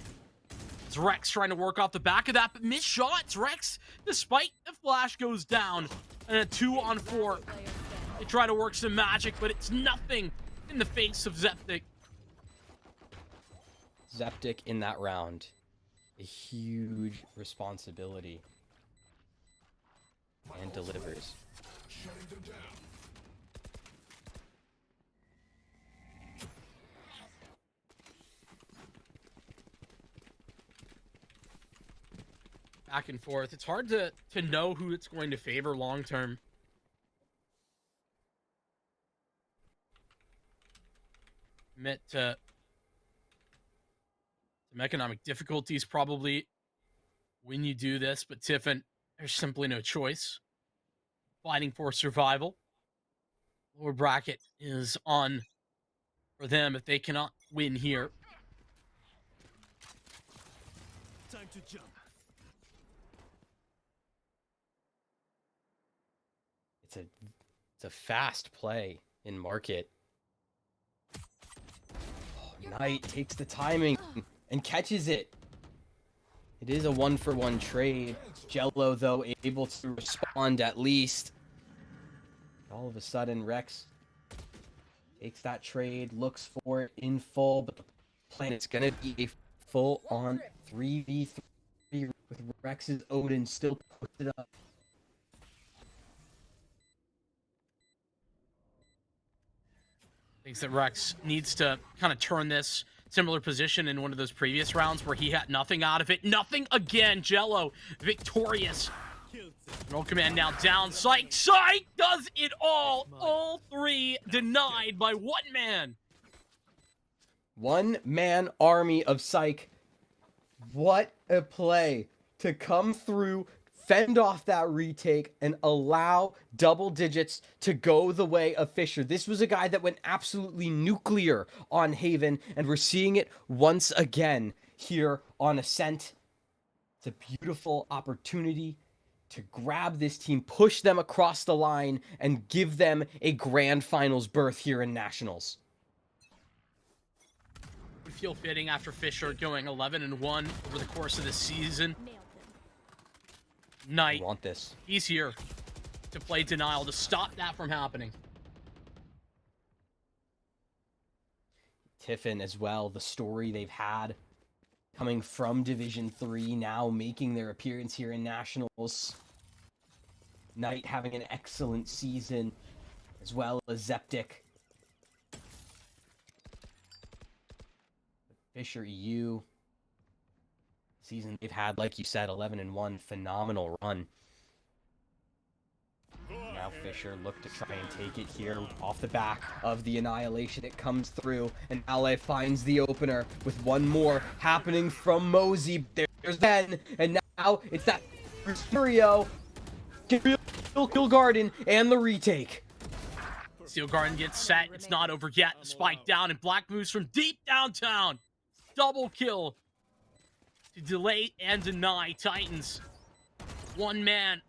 It's Rex trying to work off the back of that, but missed shots. Rex, despite the flash, goes down. And a 2-on-4. They try to work some magic, but it's nothing in the face of Zeptic. Zeptic in that round. A huge responsibility. And delivers. Back and forth. It's hard to know who it's going to favor long term. Admit some economic difficulties probably when you do this, but Tiffin, there's simply no choice. Fighting for survival. Lower bracket is on for them if they cannot win here. Time to jump. It's a fast play in market. Oh, Knight takes the timing and catches it. It is a 1-for-1 trade. Jello, though, able to respond at least. All of a sudden, Rex takes that trade, looks for it in full, but the plan is going to be a full-on 3v3 with Rex's Odin still posted up. Thinks that Rex needs to kind of turn this similar position in one of those previous rounds where he had nothing out of it. Nothing again. Jello victorious. Roll command now down. Psych. Psych does it all. All three denied by one man. One-man army of Psych. What a play to come through, fend off that retake, and allow double digits to go the way of Fisher. This was a guy that went absolutely nuclear on Haven, and we're seeing it once again here on Ascent. It's a beautiful opportunity to grab this team, push them across the line, and give them a grand finals berth here in Nationals. Would feel fitting after Fisher going 11-1 over the course of the season. Knight, I want this. he's here to play denial to stop that from happening. Tiffin as well, the story they've had coming from Division 3, now making their appearance here in Nationals. Knight having an excellent season, as well as Zeptic. Fisher EU. Season they've had, like you said, 11-1, phenomenal run. Now Fisher look to try and take it here off the back of the annihilation. It comes through, and LA finds the opener with one more happening from Mosey. There's Ben, and now it's that Furio, Kill Garden, and the retake. Steel Garden gets set. It's not over yet. Spike down, and Black Moose from deep downtown. Double kill to delay and deny Titans. One man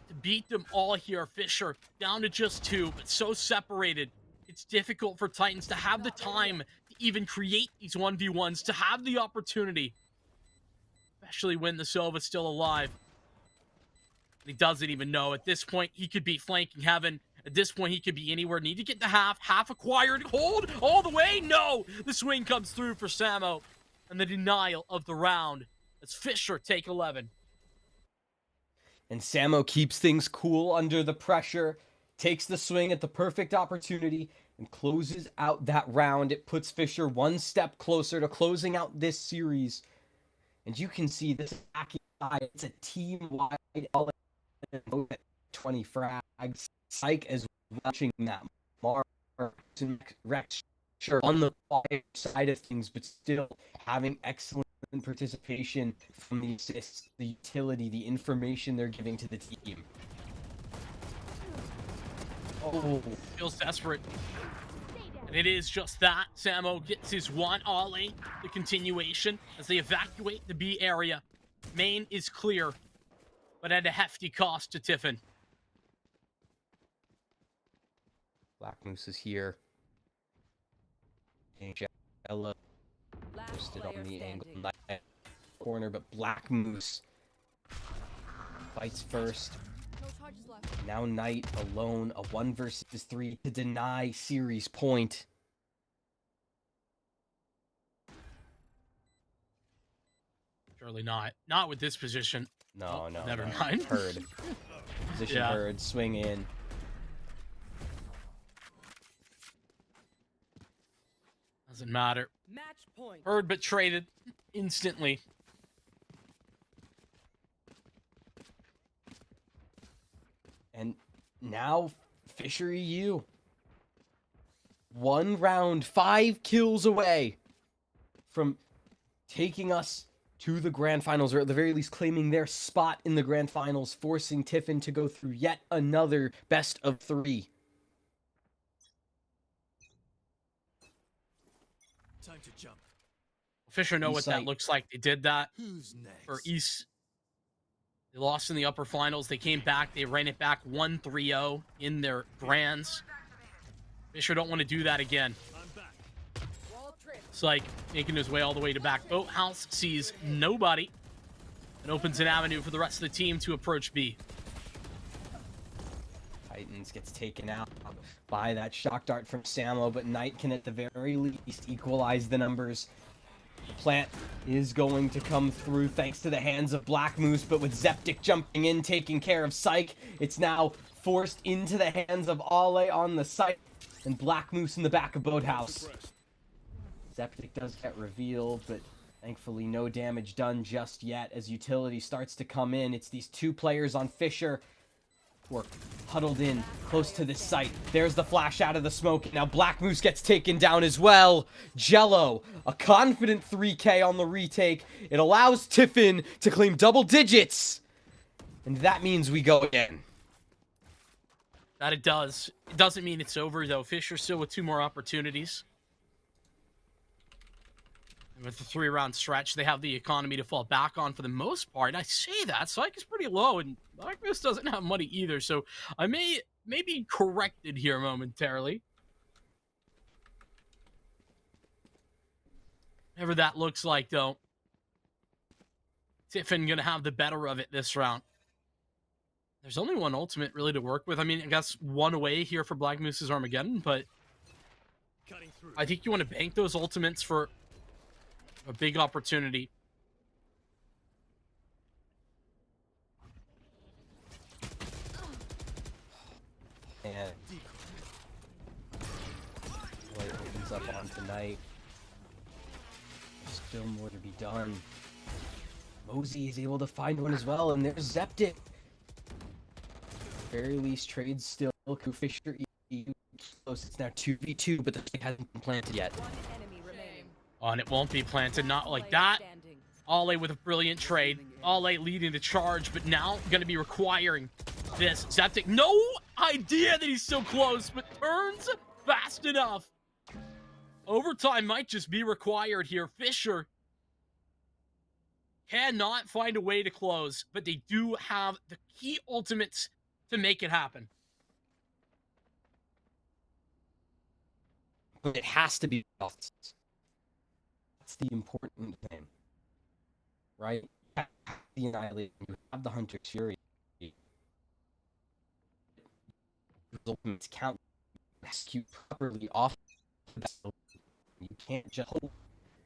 to beat them all here. Fisher down to just two, but so separated. It's difficult for Titans to have the time to even create these 1v1s, to have the opportunity. Especially when the Silva's still alive. He doesn't even know. At this point, he could be flanking Heaven. At this point, he could be anywhere. Need to get the half acquired. Hold all the way. No, the swing comes through for Samo, and the denial of the round as Fisher take 11. And Samo keeps things cool under the pressure, takes the swing at the perfect opportunity, and closes out that round. It puts Fisher one step closer to closing out this series. And you can see this attacking side. It's a team-wide 20 frags. Psych as watching that Rex on the side of things, but still having excellent participation from the assists, the utility, the information they're giving to the team. Oh, feels desperate. And it is just that. Samo gets his one ollie, the continuation, as they evacuate the B area. Main is clear, but at a hefty cost to Tiffin. Black Moose is here. Ella posted on the angle corner, but Black Moose fights first. No charges left. Now Knight alone, a 1 versus 3 to deny series point. Surely not. Not with this position. No, Oh, no. never no. mind. Heard. Position Yeah. heard, swing in. Doesn't matter. Match point. Heard but traded instantly. And now Fisher EU. 1 round, 5 kills away from taking us to the grand finals, or at the very least claiming their spot in the grand finals, forcing Tiffin to go through yet another best of 3. Time to jump. Fisher know what that Insight. looks like. They did that Who's next? for East. They lost in the upper finals. They came back. They ran it back 1-3-0 in their grands. Fisher don't want to do that again. I'm back. Wall trip. It's like making his way all the way to back. Boathouse sees nobody and opens an avenue for the rest of the team to approach B. Titans gets taken out by that shock dart from Samo, but Knight can at the very least equalize the numbers. The plant is going to come through thanks to the hands of Black Moose, but with Zeptic jumping in, taking care of Psych, it's now forced into the hands of Ale on the site. And Black Moose in the back of Boathouse. Septic does get revealed, but thankfully no damage done just yet as utility starts to come in. It's these two players on Fisher who are huddled in close to this site. There's the flash out of the smoke. Now Black Moose gets taken down as well. Jello, a confident 3K on the retake. It allows Tiffin to claim double digits. And that means we go again. That it does. It doesn't mean it's over, though. Fisher still with 2 more opportunities. And with the 3-round stretch, they have the economy to fall back on for the most part. I say that, Psych is pretty low, and Black Moose doesn't have money either, so I may be corrected here momentarily. Whatever that looks like, though. Tiffin gonna have the better of it this round. There's only one ultimate really to work with. I mean, I guess one away here for Black Moose's Armageddon, but I think you want to bank those ultimates for a big opportunity. And Light opens up on tonight. There's still more to be done. Mosey is able to find one as well, and there's Zeptic. Very least trades still. Ku Fisher close. It's now 2v2, but the thing hasn't been planted yet. Oh, and it won't be planted, not like that. Ale with a brilliant trade. Ale leading the charge, but now going to be requiring this. Zeptic, no idea that he's so close, but turns fast enough. Overtime might just be required here. Fisher cannot find a way to close, but they do have the key ultimates to make it happen. But it has to be us. That's the important thing, right? You have the Annihilation, you have the Hunter's Fury. Those ultimates count, execute properly off the battle. You can't just hope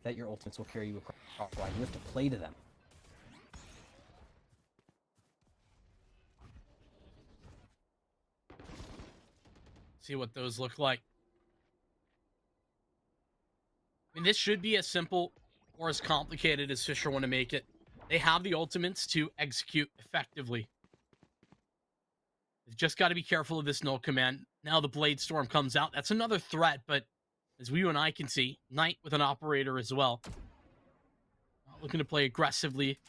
that your ultimates will carry you across the line. You have to play to them. See what those look like. I mean, this should be as simple or as complicated as Fisher want to make it. They have the ultimates to execute effectively. They've just got to be careful of this null command. Now the Blade Storm comes out. That's another threat, but as you and I can see, Knight with an operator as well. Not looking to play aggressively.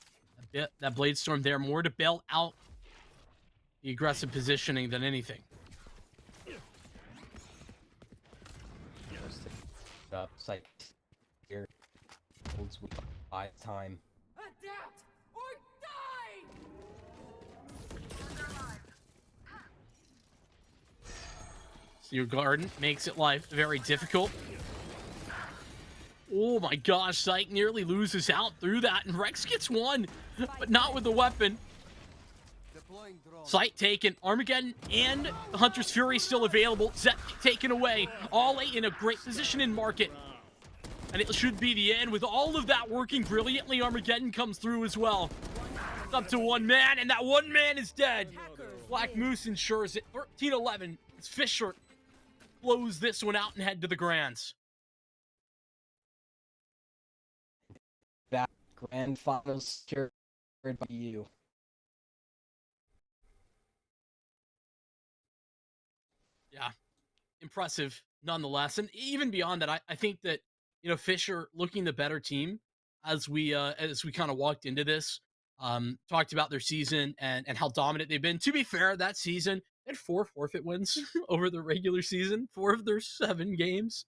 That Blade Storm there, more to bail out the aggressive positioning than anything. Up, Psych here holds with 5 time. Adapt or die! So your garden makes it life very difficult. Oh my gosh, Psych nearly loses out through that, and Rex gets one, but not with the weapon. Sight taken, Armageddon and the Hunter's Fury still available. Zep taken away. Ale in a great position in market. And it should be the end. With all of that working brilliantly, Armageddon comes through as well. It's up to one man, and that one man is dead. Black Moose ensures it. 13-11 as Fisher blows this one out and head to the Grands. That grand final secured by you. Yeah, impressive nonetheless. And even beyond that, I think that, you know, Fisher looking the better team as we kind of walked into this, talked about their season and how dominant they've been. To be fair, that season they had 4 forfeit wins over the regular season, 4 of their 7 games.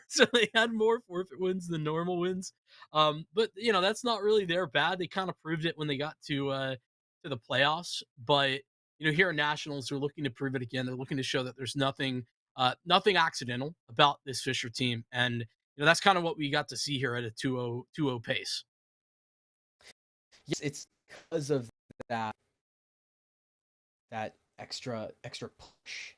So they had more forfeit wins than normal wins. But you know, that's not really their bad. They kind of proved it when they got to the playoffs. But you know, here at Nationals, they're looking to prove it again. They're looking to show that there's nothing accidental about this Fisher team. And, you know, that's kind of what we got to see here at a 2-0 pace. Yes, it's because of that extra push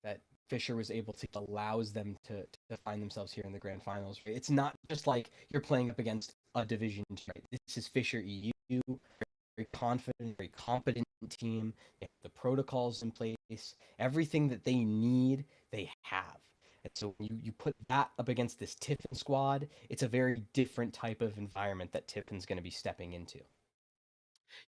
that Fisher was able to allows them to find themselves here in the grand finals. It's not just like you're playing up against a division, right? This is Fisher EU, very confident, very competent team. They have the protocols in place. Everything that they need, they have. And so you put that up against this Tiffin squad, it's a very different type of environment that Tiffin's going to be stepping into.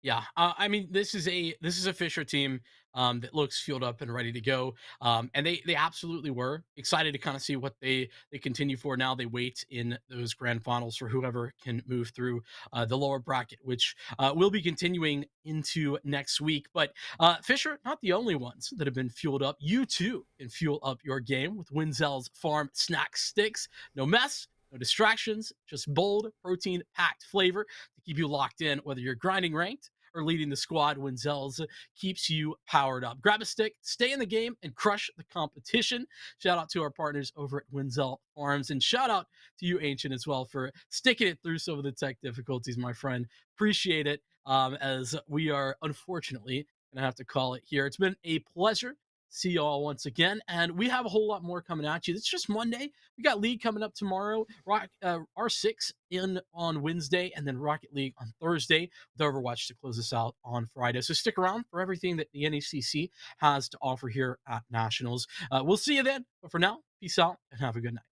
Yeah, I mean, this is a Fisher team that looks fueled up and ready to go, and they absolutely were excited to kind of see what they continue for. Now they wait in those grand finals for whoever can move through the lower bracket, which will be continuing into next week. But Fisher, not the only ones that have been fueled up. You too can fuel up your game with Winzel's Farm Snack Sticks. No mess. No distractions, just bold, protein packed flavor to keep you locked in, whether you're grinding ranked or leading the squad. Winzel's keeps you powered up. Grab a stick, stay in the game, and crush the competition. Shout out to our partners over at Winzel Farms, and shout out to you, Ancient, as well, for sticking it through some of the tech difficulties, my friend. Appreciate it. As we are unfortunately gonna have to call it here. It's been a pleasure. See you all once again, and we have a whole lot more coming at you. It's just Monday. We got League coming up tomorrow, R6 in on Wednesday, and then Rocket League on Thursday, with Overwatch to close us out on Friday. So stick around for everything that the NECC has to offer here at Nationals. We'll see you then, but for now, peace out and have a good night.